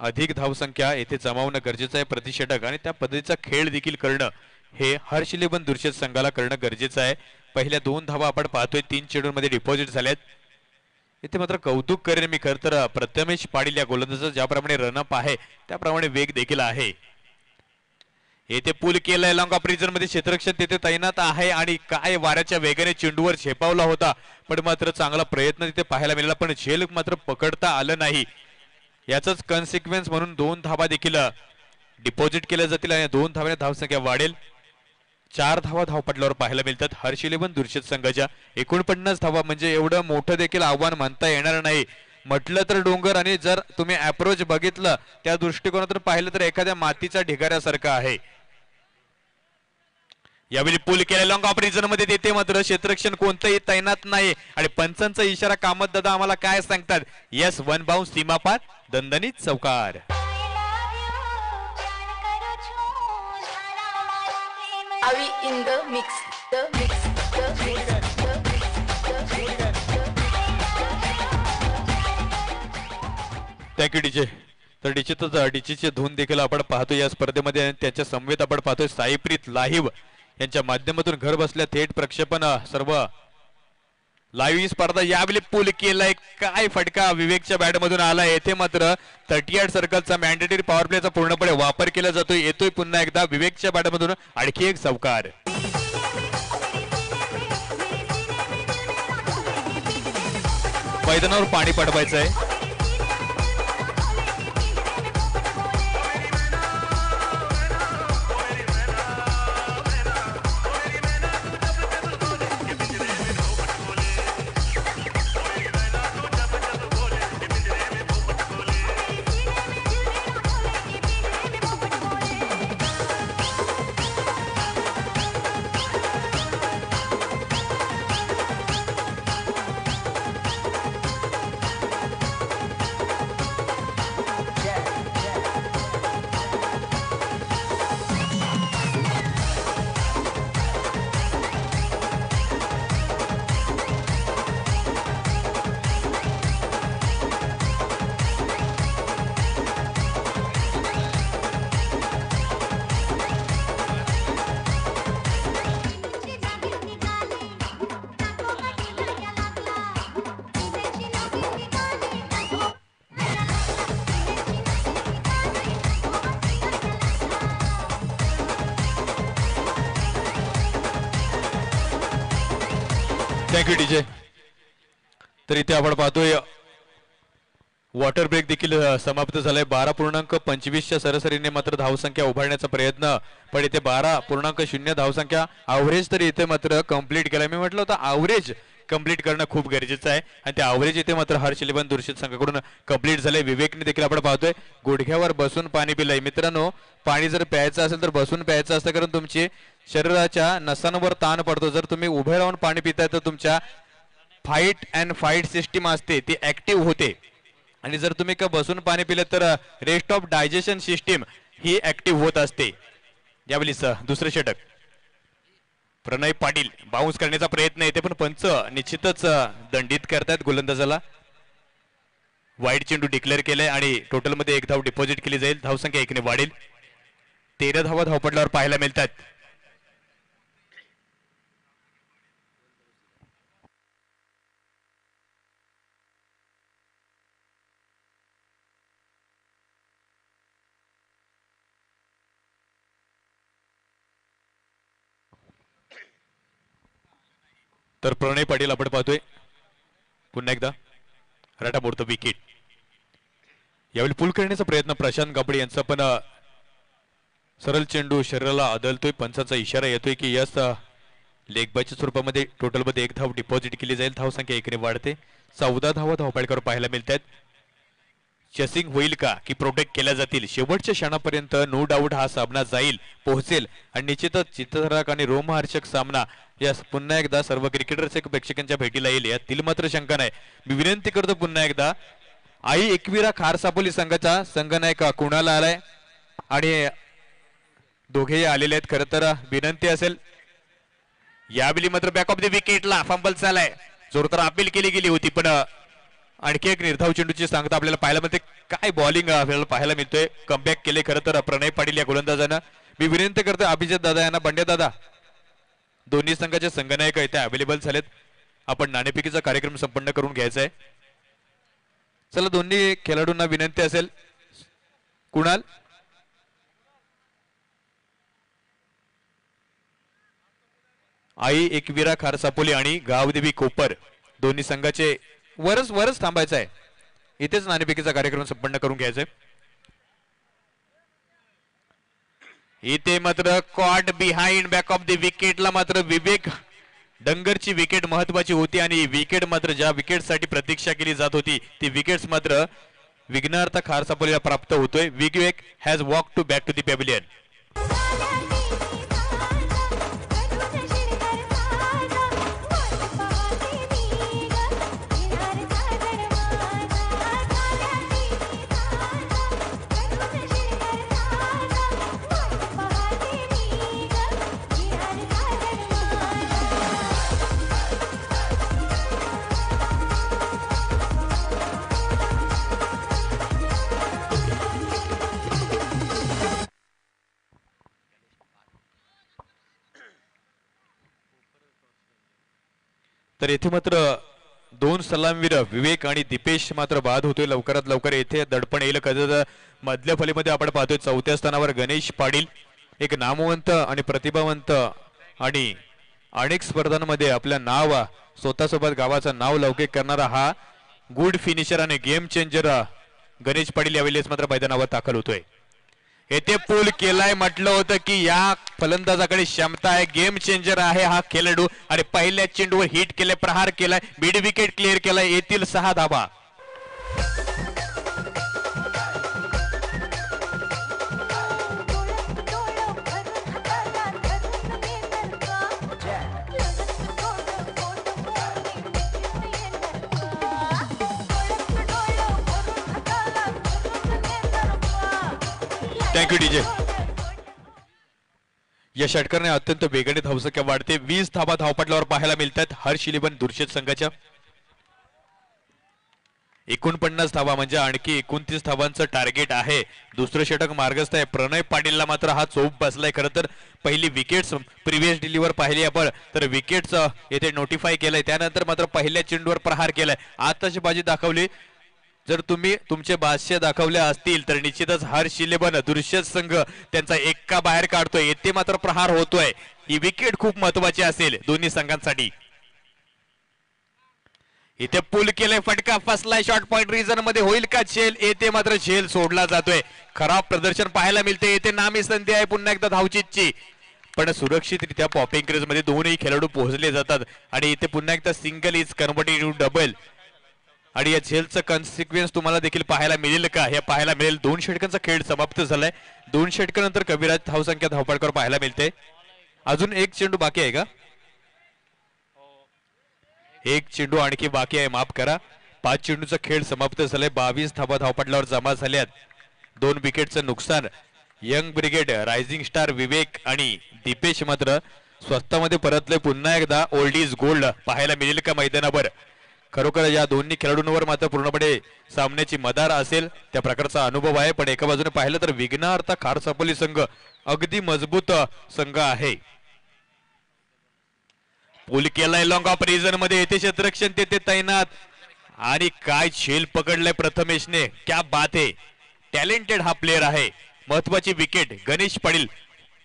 अधिक धावसंख्या येथे जमावणं गरजेचं आहे प्रतिषटक आणि त्या पद्धतीचा खेळ देखील करणं हे हर्ष इलेव्हन दुर्शेत संघाला करणं गरजेचं आहे. पहिल्या 2 धावा आपण पाहतोय 3 चेंडूंमध्ये डिपॉझिट झाल्यात. इथे मात्र कौतुक करेन मी खरं तर प्रथमेश पाटील या गोलंदाजाचा ज्याप्रमाणे रनअप आहे त्याप्रमाणे वेग देखील आहे. येथे पूल केलाय लॉंग ऑफ रिजन मध्ये क्षेत्ररक्षण तिथे तैनात आहे आणि काय वाऱ्याच्या वेगाने चेंडूवर झेपावला होता पण मात्र चांगला प्रयत्न तिथे पाहायला मिळाला पण झेल मात्र पकडता आलं नाही. याचाच कॉन्सिक्वेन्स म्हणून 2 धावा देखील डिपॉझिट केल्या जातील आणि 2 धावाने धावसंख्या वाढेल. 4 धावा धावपटलावर पाहायला मिळतात हर्ष इलेव्हन दुर्शेत संघाच्या. 49 धावा म्हणजे एवढं मोठं देखील आव्हान म्हणता येणार नाही. म्हटलं तर डोंगर आणि जर तुम्ही अप्रोच बघितलं त्या दृष्टिकोनातून पाहिलं तर एखाद्या मातीचा ढिगाऱ्यासारखा आहे. यावेळी पूल केल्या लॉंग ऑफ रिजन मध्ये देते मात्र क्षेत्ररक्षण कोणतंही तैनात नाही आणि पंचांचा इशारा कामत दादा आम्हाला काय सांगतात. यस 1 बाउंस सीमा पार दणदणीत चौकार. Avi in the mix, the mix, the mix, the mix, thank you DJ. तर निश्चितच डीजेची धून देखील आपण पाहतो या स्पर्धेमध्ये. त्याच्या समवेत आपण पाहतोय साईप्रीत लाईव्ह यांच्या माध्यमातून घर बसल्या थेट प्रक्षेपण सर्व लाईव्ह ही स्पर्धा. यावेळी पूल केलाय काय फटका विवेकच्या बॅट मधून आला. येथे मात्र 38 सर्कलचा मॅन्डेटरी पॉवर प्लेचा पूर्णपणे वापर केला जातोय. येतोय पुन्हा एकदा विवेकच्या बॅट मधून आणखी एक चौकार. मैदानावर पाणी पडवायचं आहे. Thank you DJ. तर इथे आपण पाहतोय वॉटर ब्रेक देखील समाप्त झालाय. 12.25च्या सरासरीने मात्र धावसंख्या उभारण्याचा प्रयत्न पण इथे 12.0 धावसंख्या अवरेज तरी इथे मात्र कंप्लीट केला. मी म्हटलं होतं अवरेज कंप्लीट करणं खूप गरजेचं आहे आणि ते अवरेज इथे मात्र हर्ष इलेव्हन दुर्शेत संघाकडून कंप्लीट झालंय. विवेकने देखील आपण पाहतोय गुडघ्यावर बसून पाणी पिलंय. मित्रांनो पाणी जर प्यायचं असेल तर बसून प्यायचं असतं कारण तुमची शरीराच्या नसांवर ताण पडतो. जर तुम्ही उभे राहून पाणी पिताय तर तुमच्या फाईट अँड फाईट सिस्टीम असते ती ऍक्टिव्ह होते आणि जर तुम्ही का बसून पाणी पिलं तर rest of digestion system he active होत असते. यावेळी दुसरे षटक प्रणय पाटील बाउन्स करण्याचा प्रयत्न येते पण पंच निश्चितच दंडित करतायत गोलंदाजाला. वाईड चेंडू डिक्लेअर केलाय आणि टोटल मध्ये 1 धाव डिपॉझिट केली जाईल. धावसंख्या 1 ने वाढेल. 13 धावा धावपडल्यावर पाहायला मिळतात. तर प्रणय पाटील आपण पाहतोय पुन्हा एकदा राटा मोडतो विकेट. यावेळी पूल करण्याचा प्रयत्न प्रशांत गाबडे यांचा पण सरळ चेंडू शरीराला आदळतोय. पंचाचा इशारा येतोय की यस लेग बायच्या स्वरूपामध्ये टोटल मध्ये 1 धाव डिपॉझिट केली जाईल. धावसंख्या 1 ने वाढते. 14 धावा धावपळकर पाहायला मिळतात. चेसिंग होईल का की प्रोटेक्ट केल्या जातील शेवटच्या क्षणापर्यंत नो डाऊट हा सामना जाईल पोहोचेल आणि निश्चितच चित्रधारक आणि रोमहर्षक सामना या पुन्हा एकदा सर्व क्रिकेटर्स एक प्रेक्षकांच्या भेटीला येईल यातील मात्र शंका नाही. मी विनंती करतो पुन्हा एकदा आई एकविरा खारसापोली संघाचा संघनायक कुणाला आलाय आणि दोघेही आलेले आहेत. खरं तर विनंती असेल यावेळी मात्र बॅक ऑफ द विकेटला फंबल झालाय. जोरदार अपील केली गेली होती पण आणखी एक निर्धाव चेंडूची सांगता आपल्याला पाहायला मिळते. काय बॉलिंग आपल्याला पाहायला मिळतोय. कमबॅक केले खरं तर प्रणय पाटील या गोलंदाजानं. मी विनंती करतोय अभिजित दादा यांना बंड्या दादा दोन्ही संघाचे संघनायक इथे अवेलेबल झालेत. आपण नाणेफेकीचा कार्यक्रम संपन्न करून घ्यायचा आहे. चला दोन्ही खेळाडूंना विनंती असेल कुणाल आई एकविरा खारसापोली आणि गावदेवी कोपर दोन्ही संघाचे वरच थांबायचं आहे. इथेच नाणेफेकीचा कार्यक्रम संपन्न करून घ्यायचा आहे. इथे मात्र caught behind back of the विकेटला मात्र विवेक डंगरची विकेट महत्वाची होती आणि विकेट मात्र ज्या विकेटसाठी प्रतीक्षा केली जात होती ती विकेट्स मात्र विघ्नार्थ खारसापोलीला प्राप्त होतोय. Vivek has walk to back to the pavilion. तर येथे मात्र दोन सलामवीर विवेक आणि दीपेश मात्र बाद होतोय. लवकरात लवकर येथे दडपण येईल. कधी मधल्या फलीमध्ये आपण पाहतोय चौथ्या स्थानावर गणेश पाटील एक नामवंत आणि प्रतिभावंत आणि अनेक स्पर्धांमध्ये आपल्या नाव स्वतःसोबत गावाचं नाव लौकिक करणारा हा गुड फिनिशर आणि गेम चेंजर गणेश पाटील यावेळेस मात्र मैदानावर दाखल होतोय. येथे पूल केलाय म्हटलं होतं की या फलंदाजाकडे क्षमता आहे. गेम चेंजर आहे हा खेळाडू आणि पहिल्या चेंडूवर हिट केले प्रहार केलाय मिड विकेट क्लिअर केलाय. येथील 6 धाबा. Thank you DJ. या षटकाराने अत्यंत वेगाने धावसंख्या वाढते. 20 धाबा धावपटलावर पाहायला मिळतात हर्ष इलेव्हन दुर्शेत संघाच्या. 49 धाबा म्हणजे आणखी 29 धावांचं टार्गेट आहे. दुसरं षटक मार्गस्थ आहे. प्रणय पाटीलला मात्र हा चोप बसलाय. खरं तर पहिली विकेट्स प्रिव्हियस डिलीवर पाहिली आपण तर विकेट्स येथे नोटिफाय केलंय. त्यानंतर मात्र पहिल्या चेंडूवर प्रहार केलाय. आताची बाजी दाखवली. जर तुम्ही तुमचे बादशे दाखवले असतील तर निश्चितच हर्ष इलेव्हन दुर्शेत संघ त्यांचा एक्का बाहेर काढतोय. येथे मात्र प्रहार होतोय. ही विकेट खूप महत्वाची असेल दोन्ही संघांसाठी. इथे पूल केलंय फटका फसलाय शॉर्ट पॉइंट रिजन मध्ये होईल का झेल. येथे मात्र झेल सोडला जातोय. खराब प्रदर्शन पाहायला मिळते. येथे नामी संधी आहे पुन्हा एकदा धावचीतची पण सुरक्षितरित्या पॉपिंग क्रेज मध्ये दोन्ही खेळाडू पोहोचले जातात आणि इथे पुन्हा एकदा single is converted to double आणि या झेलचं कॉन्सिक्वेन्स तुम्हाला देखील पाहायला मिळेल का हे पाहायला मिळेल. 2 षटकांचा खेळ समाप्त झालाय. 2 षटकानंतर कविराज धावसंख्या धावपटकर पाहायला मिळते. अजून एक चेंडू बाकी आहे का. एक चेंडू आणखी बाकी आहे माफ करा. 5 चेंडूचा खेळ समाप्त झालाय. 22 धाबा धावपटलावर जमा झाल्यात. 2 विकेटचं नुकसान. यंग ब्रिगेड रायझिंग स्टार विवेक आणि दीपेश मात्र स्वस्तामध्ये परतले. पुन्हा एकदा ओल्ड इज गोल्ड पाहायला मिळेल का मैदानावर. खरोखर या दोन्ही खेळाडूंवर मात्र पूर्णपणे सामन्याची मदार असेल त्या प्रकारचा अनुभव आहे. पण एका बाजूने पाहिलं तर विघ्नार्थ खारसापोली संघ अगदी मजबूत संघ आहे. पूल केलाय लॉंग ऑफ रिजन मध्ये. येथे क्षेत्ररक्षण तेथे तैनात आणि काय झेल पकडलाय प्रथमेशने. क्या बात आहे. टॅलेंटेड हा प्लेअर आहे. महत्वाची wicket. Ganesh Patil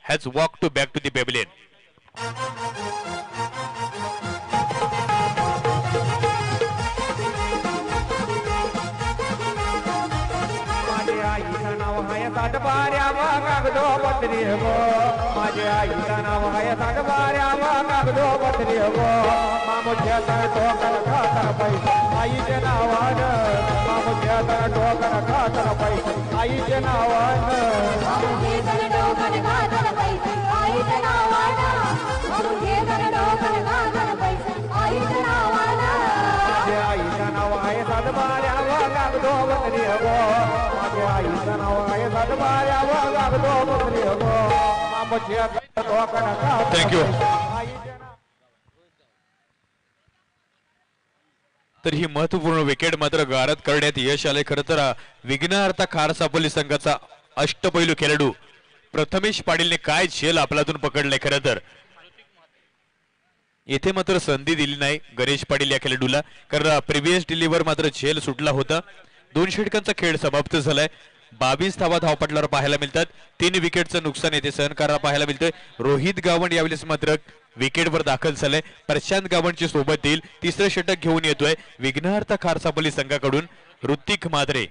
has walk to back to the pavilion. आईचं नाव हाय सातबाऱ्या कागदो पत्री माझ्या आईचं नाव हाय सातबाऱ्या लागलो पत्री गो मामुच्याचा टोकन खातर पैसे आईच्या नावानं मामुच्याचा टोकन खातर पैसे आईच्या नावानं माझ्या आईचं नाव आहे सातबाऱ्या लागलो पत्री गो माझ्या आईचं नाव आहे सातबाऱ्या लागलो पत्री गो मामुच्याचा टोकन खातर थँक्यू. आईच्या तर ही महत्वपूर्ण विकेट मात्र गारद करण्यात यश आले. खरं तर विघ्नहर्ता खार सापोली संघाचा अष्टपैलू खेळाडू प्रथमेश पाटीलने काय झेल आपल्यातून पकडले. खरं तर येथे मात्र संधी दिली नाही गणेश पाटील या खेळाडूला, कारण प्रिव्हियस डिलिव्हर मात्र झेल सुटला होता. 2 षटकांचा खेळ समाप्त झालाय. 22 धावा धावपटलावर पाहायला मिळतात. 3 विकेटचं नुकसान येथे सहन करायला पाहायला मिळतंय. रोहित गावंड यावेळेस मात्र विकेटवर दाखल झालाय. प्रशांत गावंडची सोबत येईल. 3रं षटक घेऊन येतोय विघ्नहर्ता खार सापोली संघाकडून ऋतिक माद्रे.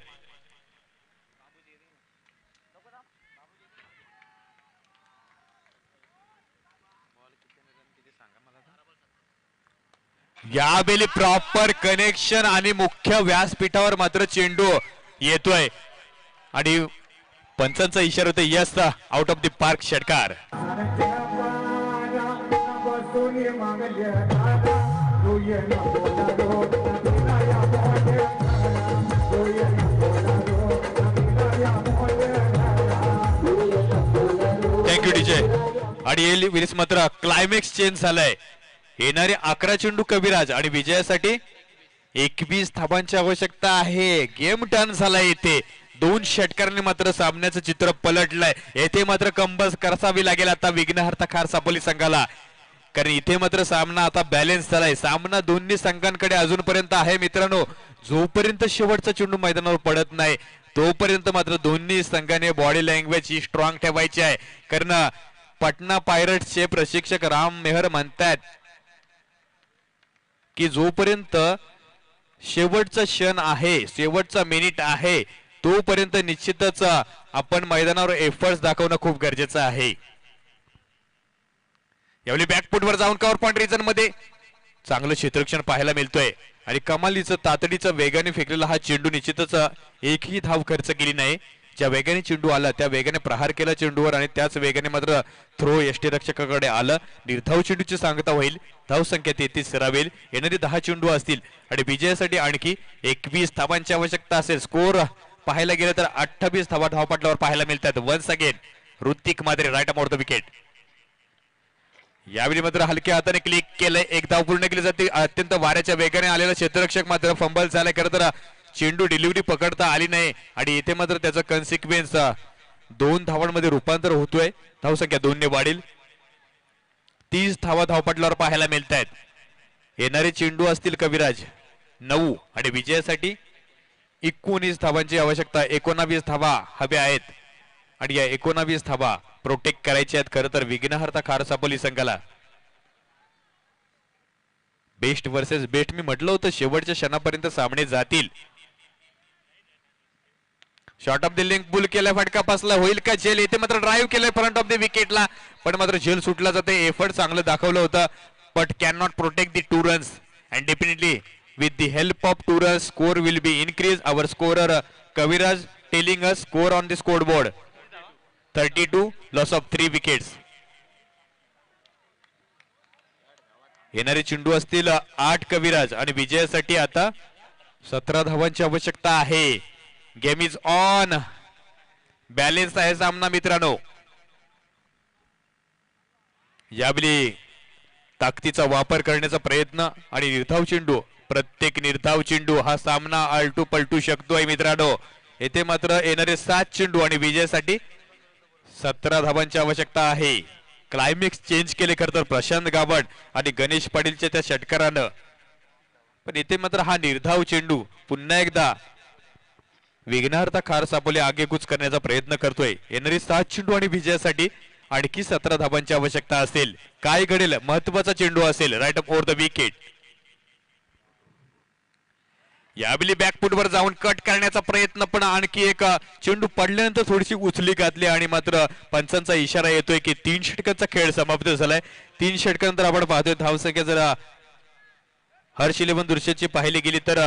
यावेळी प्रॉपर कनेक्शन आणि मुख्य व्यासपीठावर मात्र चेंडू येतोय आणि पंचांचा इशारा होता yes out of the park षटकार. Thank you DJ. आणि वेळेस मात्र क्लायमॅक्स चेंज झालाय. येणारे 11 चेंडू कविराज आणि विजयासाठी 21 धावांची आवश्यकता आहे. गेम टर्न झालाय. येथे 2 षटकारांनी मात्र सामन्याचं चित्र पलटलंय. येथे मात्र कंबस करावी लागेल आता विघ्नहर्ता खार सापोली संघाला, कारण इथे मात्र सामना आता बॅलेन्स झालाय. सामना दोन्ही संघांकडे अजूनपर्यंत आहे मित्रांनो. जोपर्यंत शेवटचा चेंडू मैदानावर पडत नाही तोपर्यंत मात्र दोन्ही संघाने बॉडी लँग्वेज ही स्ट्रॉंग ठेवायची आहे. कारण पटना पायरट्सचे प्रशिक्षक राम मेहर म्हणतात की जोपर्यंत शेवटचा क्षण आहे, शेवटचा मिनिट आहे, तोपर्यंत निश्चितच आपण मैदानावर एफर्ट्स दाखवणं खूप गरजेचं आहे. यावेळी बॅकफुटवर जाऊन कव्हर पॉइंट रिजन मध्ये चांगलं क्षेत्ररक्षण पाहायला मिळतोय आणि कमालीचं तातडीचं वेगाने फेकलेला हा चेंडू निश्चितच एकही धाव खर्च केली नाही. ज्या वेगाने चेंडू आला त्या वेगाने प्रहार केला चेंडूवर आणि त्याच वेगाने मात्र थ्रो यष्टीरक्षकाकडे आलं. निर्धाव चेंडूची सांगता होईल. धाव संख्या 33 सरावेल. येणारे 10 चेंडू असतील आणि विजयासाठी आणखी 21 धावांची आवश्यकता असेल. स्कोर पाहायला गेलं तर 28 धावा धावपटलावर पाहायला मिळतात. Once again Hrithik Madre right arm over the wicket. यावेळी मात्र हलक्या हाताने क्लिक केलंय. 1 धाव पूर्ण केली जाते. अत्यंत वाऱ्याच्या वेगाने आलेला क्षेत्ररक्षक मात्र फंबल झालाय. खरं तर चेंडू डिलिव्हरी पकडता आली नाही आणि इथे मात्र त्याचा कन्सिक्वेन्स 2 धावांमध्ये रूपांतर होतोय. धावसंख्या 2 ने वाढेल. 30 धावा धावपटलावर पाहायला मिळत आहेत. येणारे चेंडू असतील कविराज 9 आणि विजयासाठी 19 धावांची आवश्यकता. 19 धावा हव्या आहेत आणि या 19 धावा प्रोटेक्ट करायच्या आहेत खरं तर विघ्नहर्ता खार सापोली संघाला. बेस्ट वर्सेस बेस्ट मी म्हटलं होतं शेवटच्या क्षणापर्यंत सामने जातील. Short of the link boule केलाय. फटका पासला होईल का झेल. येथे मात्र ड्राईव्ह केलाय फ्रंट ऑफ द विकेटला पण मात्र झेल सुटला जाते. एफर्ट चांगलं दाखवलं होतं but can not protect the 2 runs and definitely with the help of 2 runs score will be increase. Our scorer Kaviraj telling us score on the score board 32 loss of 3 wickets. येणारे चेंडू असतील 8 कविराज आणि विजयासाठी आता 17 धावांची आवश्यकता आहे. Game is on. बॅलेन्स आहे सामना मित्रांनो. यावेळी ताकदीचा वापर करण्याचा प्रयत्न आणि निर्धाव चेंडू. प्रत्येक निर्धाव चेंडू हा सामना आलटू पलटू शकतोय मित्रांनो. येथे मात्र येणारे 7 चेंडू आणि विजयासाठी 17 धावांची आवश्यकता आहे. क्लायमॅक्स चेंज केले खरं तर प्रशांत गावंड आणि गणेश पाटीलच्या त्या षटकारानं. पण इथे मात्र हा निर्धाव चेंडू पुन्हा एकदा विघ्नहर्ता खार सापोली आगेकूच करण्याचा प्रयत्न करतोय. येणारी 7 चेंडू आणि विजयासाठी आणखी 17 धावांची आवश्यकता असेल. काय घडेल महत्वाचा चेंडू असेल right up over the wicket. यावेळी बॅकफुटवर जाऊन कट करण्याचा प्रयत्न, पण आणखी एक चेंडू पडल्यानंतर थोडीशी उचली घातली आणि मात्र पंचांचा इशारा येतोय की 3 षटकांचा खेळ समाप्त झालाय. 3 षटकानंतर आपण पाहतोय धावसंख्या जरा हर्ष 11 दृश्याची पाहिली गेली तर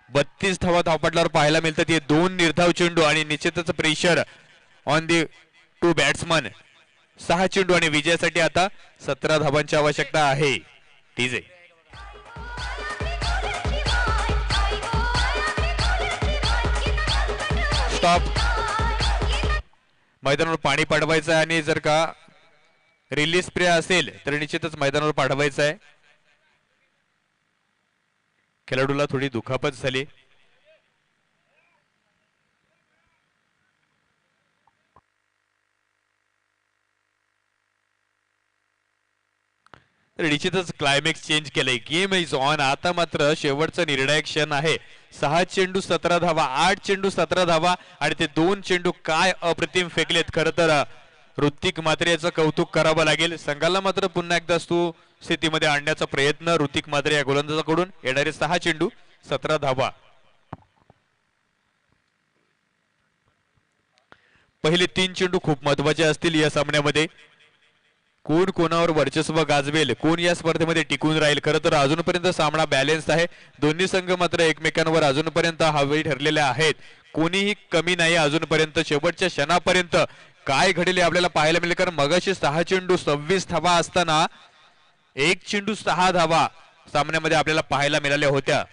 32 धावा धावपटलावर पाहायला मिळतात. हे 2 निर्धाव चेंडू आणि निश्चितच प्रेशर ऑन दी 2 बॅट्समन. 6 चेंडू आणि विजयासाठी आता 17 धावांची आवश्यकता आहे. TJ stop. मैदानावर पाणी पाठवायचं आहे आणि जर का रिलीज स्प्रे असेल तर निश्चितच मैदानावर पाठवायचं आहे. खेळाडूला थोडी दुखापत झाली. निश्चितच क्लायमॅक्स चेंज केलंय. Game is on. आता मात्र शेवटचा निर्णायक क्षण आहे. 6 चेंडू 17 धावा, 8 चेंडू 17 धावा आणि ते 2 चेंडू काय अप्रतिम फेकलेत. खरं तर ऋतिक म्हात्रे याचं कौतुक करावं लागेल. संघाला मात्र पुन्हा एकदा स्थितीमध्ये आणण्याचा प्रयत्न ऋतिक म्हात्रे या गोलंदाजाकडून. येणारे 6 चेंडू 17 धावा. पहिले 3 चेंडू खूप महत्वाचे असतील या सामन्यामध्ये. कोण कोणावर वर्चस्व गाजवेल, कोण या स्पर्धेमध्ये टिकून राहील. खरं तर अजूनपर्यंत सामना बॅलेन्स आहे. दोन्ही संघ मात्र एकमेकांवर अजूनपर्यंत हवेई ठरलेले आहेत. कोणीही कमी नाही अजूनपर्यंत. शेवटच्या क्षणापर्यंत काय घडेल आपल्याला पाहायला मिळेल. कारण मगाशी 6 चेंडू 26 धावा असताना 1 चेंडू 6 धावा सामन्यामध्ये आपल्याला पाहायला मिळाल्या होत्या.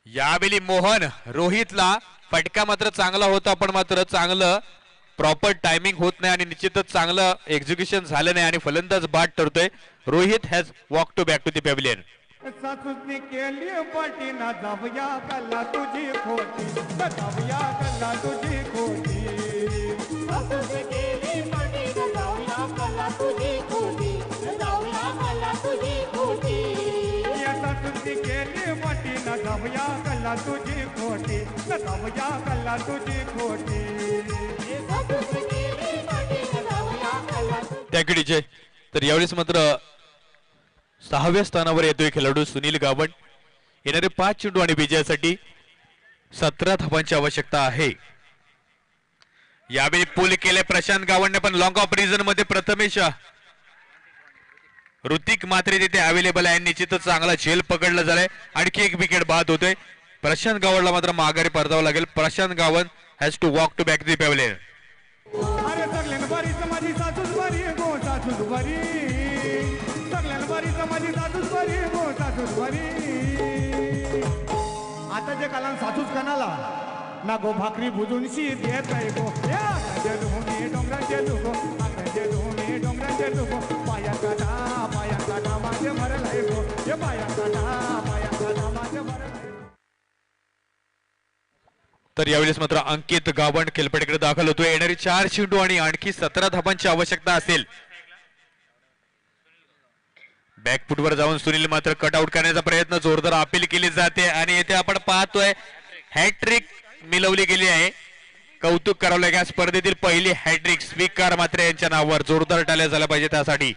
यावेळी मोहन रोहितला फटका मात्र चांगला होता, पण मात्र चांगलं प्रॉपर टायमिंग होत नाही आणि निश्चितच चांगलं एक्झिक्युशन झालं नाही आणि फलंदाज बाद ठरतोय. Rohit has walk to back to the pavilion. सासूसनी केली पाठी ना जाऊया कल्ला तुझी खोटी, जाऊया कल्ला तुझी खोटी. सासूसनी केली पाठी ना जाऊया कल्ला तुझी खोटी, जाऊया कल्ला तुझी खोटी. या सासूसनी केली पाठी ना जाऊया कल्ला तुझी खोटी, जाऊया कल्ला तुझी खोटी. सासूसनी केली पाठी ना जाऊया कल्ला. Thank you DJ. तर यावेळेस मात्र 6व्या स्थानावर येतोय खेळाडू सुनील गावण. येणारे 5 चेंडू आणि विजयासाठी 17 धावांची आवश्यकता आहे. यावेळी पूल केले प्रशांत गावणने, पण लॉंग ऑफ रिझन मध्ये प्रथमेश ऋतिक म्हात्रे तिथे अवेलेबल आहे. निश्चितच चांगला झेल पकडला झालाय. आणखी एक विकेट बाद होतोय. प्रशांत गावणला मात्र माघारी परतावं लागेल. Prashant Gavan has to walk to back the pavilion. अरे सगळ्यां बारी समाजी सासूस बारी गो सासूस बारी, सगळ्यां बारी समाजी सासूस बारी गो सासूस बारी. आता जे कालान सासूस कनाला ना गो भाकरी भुजून शी देत आहे गो. या डोंगराचे लुगो, डोंगराचे डोंगराचे लुगो. पाया काटा माझे भरल आहे गो. हे पाया काटा माझे भरल आहे. तर यावेळेस मात्र अंकित गावण खेळपट्टीकडे दाखल होतोय. येणारी 4 चेंडू आणि आणखी 17 धावांची आवश्यकता असेल. बॅकफुटवर जाऊन सुनील मात्र कटआउट करण्याचा प्रयत्न, जोरदार अपील केली जाते आणि येथे आपण पाहतोय हॅट्रिक मिळवली गेली आहे. कौतुक करावं लागेल. या स्पर्धेतील पहिली हॅट्रिक स्वीकार मात्र यांच्या नावावर. जोरदार टाळ्या झाल्या पाहिजे त्यासाठी.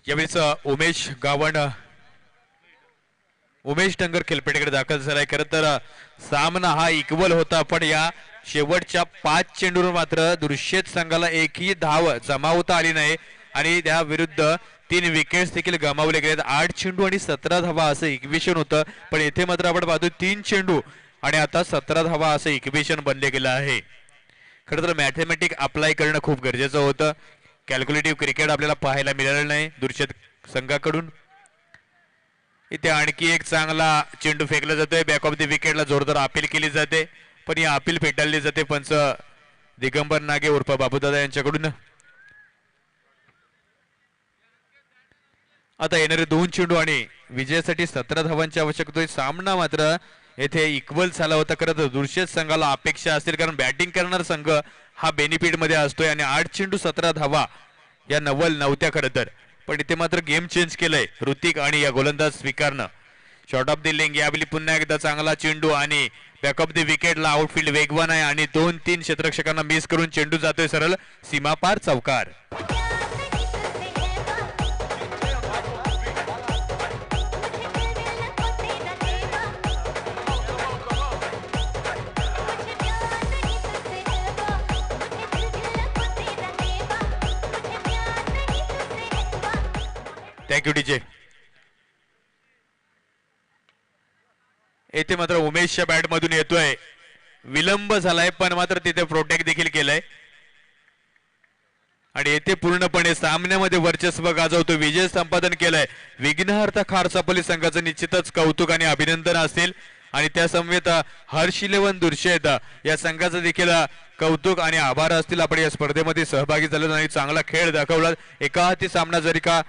यावेळेस उमेश टंगर खेळपट्टीकडे दाखल झालाय. खरं तर सामना हा इक्वल होता, पण या शेवटच्या 5 चेंडूवर मात्र दुर्शेत संघाला एकही धाव जमावता आली नाही आणि त्या विरुद्ध 3 विकेट्स देखील गमावले गेलेत. 8 चेंडू आणि 17 धावा असं इक्वेशन होतं, पण येथे मात्र आपण पाहतो 3 चेंडू आणि आता 17 धावा असं इक्वेशन बनले गेलं आहे. खरं तर मॅथमॅटिक अप्लाय करणं खूप गरजेचं होतं. कॅल्क्युलेटिव्ह क्रिकेट आपल्याला पाहायला मिळालं नाही दुर्शेत संघाकडून. इथे आणखी एक चांगला चेंडू फेकला जातोय. बॅक ऑफ द विकेटला जोरदार अपील केली जाते, पण ही अपील फेटाळली जाते पंच दिगंबर नागे उर्फ बाबूदादा यांच्याकडून. आता येणारे 2 चेंडू आणि विजयासाठी 17 धावांची आवश्यकता होती. सामना मात्र येथे इक्वल झाला होता. खरं तर दुर्शेत संघाला अपेक्षा असतील कारण बॅटिंग करणारा संघ हा बेनिफिट मध्ये असतोय आणि 8 चेंडू 17 धावा या नवल नव्हत्या खरं तर, पण इथे मात्र गेम चेंज केलंय ऋतिक आणि या गोलंदाज स्वीकारनं. शॉर्ट ऑफ द लिंग यावेळी पुन्हा एकदा चांगला चेंडू आणि बॅकअप द विकेटला आउटफील्ड वेगवान आहे आणि 2-3 क्षेत्ररक्षकांना मिस करून चेंडू जातोय सरळ सीमापार चौकार. Thank you DJ. येथे मात्र उमेशच्या बॅट मधून येतोय, विलंब झालाय पण मात्र तिथे प्रोटेक्ट देखील केलंय आणि येथे पूर्णपणे सामन्यामध्ये वर्चस्व गाजवतो, विजय संपादन केलाय. विघ्नहर्ता खारसापोली संघाचं निश्चितच कौतुक आणि अभिनंदन असतील आणि त्या समवेत हर्ष 11 दुर्शेत या संघाचं देखील कौतुक आणि आभार असतील. आपण या स्पर्धेमध्ये सहभागी झालो आणि चांगला खेळ दाखवला. एका हाती सामना जरी का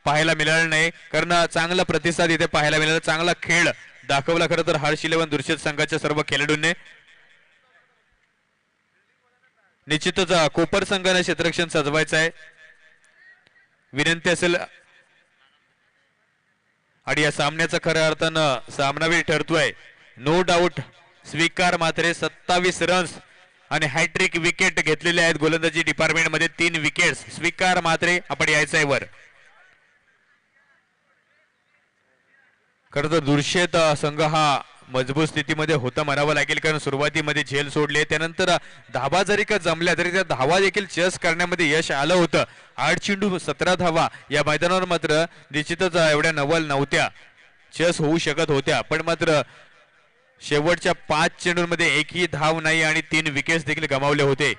पाहायला मिळाला नाही कारण चांगला प्रतिसाद इथे पाहायला मिळाला, चांगला खेळ दाखवला खरं तर हर्ष 11 दुर्शेत संघाच्या सर्व खेळाडूंनी. निश्चितच कोपर संघाने क्षेत्ररक्षण सजवायचं आहे, विनंती असेल आणि या सामन्याचा खऱ्या अर्थानं सामनावीर ठरतोय नो डाऊट स्वीकार मात्रे. 27 रन्स आणि हॅट्रिक विकेट घेतलेले आहेत गोलंदाजी डिपार्टमेंट मध्ये, 3 विकेट्स स्वीकार मात्रे. आपण यायचं आहे वर. खरं तर दुर्शेत संघ हा मजबूत स्थितीमध्ये होता म्हणावं लागेल कारण सुरुवातीमध्ये झेल सोडले, त्यानंतर धावा जरी का जमल्या तरी त्या धावा देखील चेस करण्यामध्ये यश आलं होतं. 8 चेंडू 17 धावा या मैदानावर मात्र निश्चितच एवढ्या नवल नव्हत्या, चेस होऊ शकत होत्या पण मात्र शेवटच्या 5 चेंडूंमध्ये एकही धाव नाही आणि 3 विकेट्स देखील गमावले होते.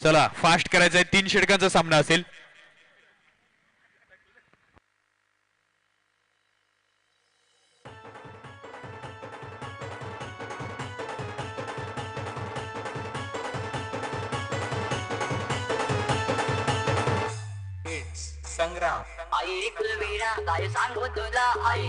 चला फास्ट करायचं आहे, 3 षटकांचा सामना असेल. संग्राम आई एक वेळा काय सांगू तुला आई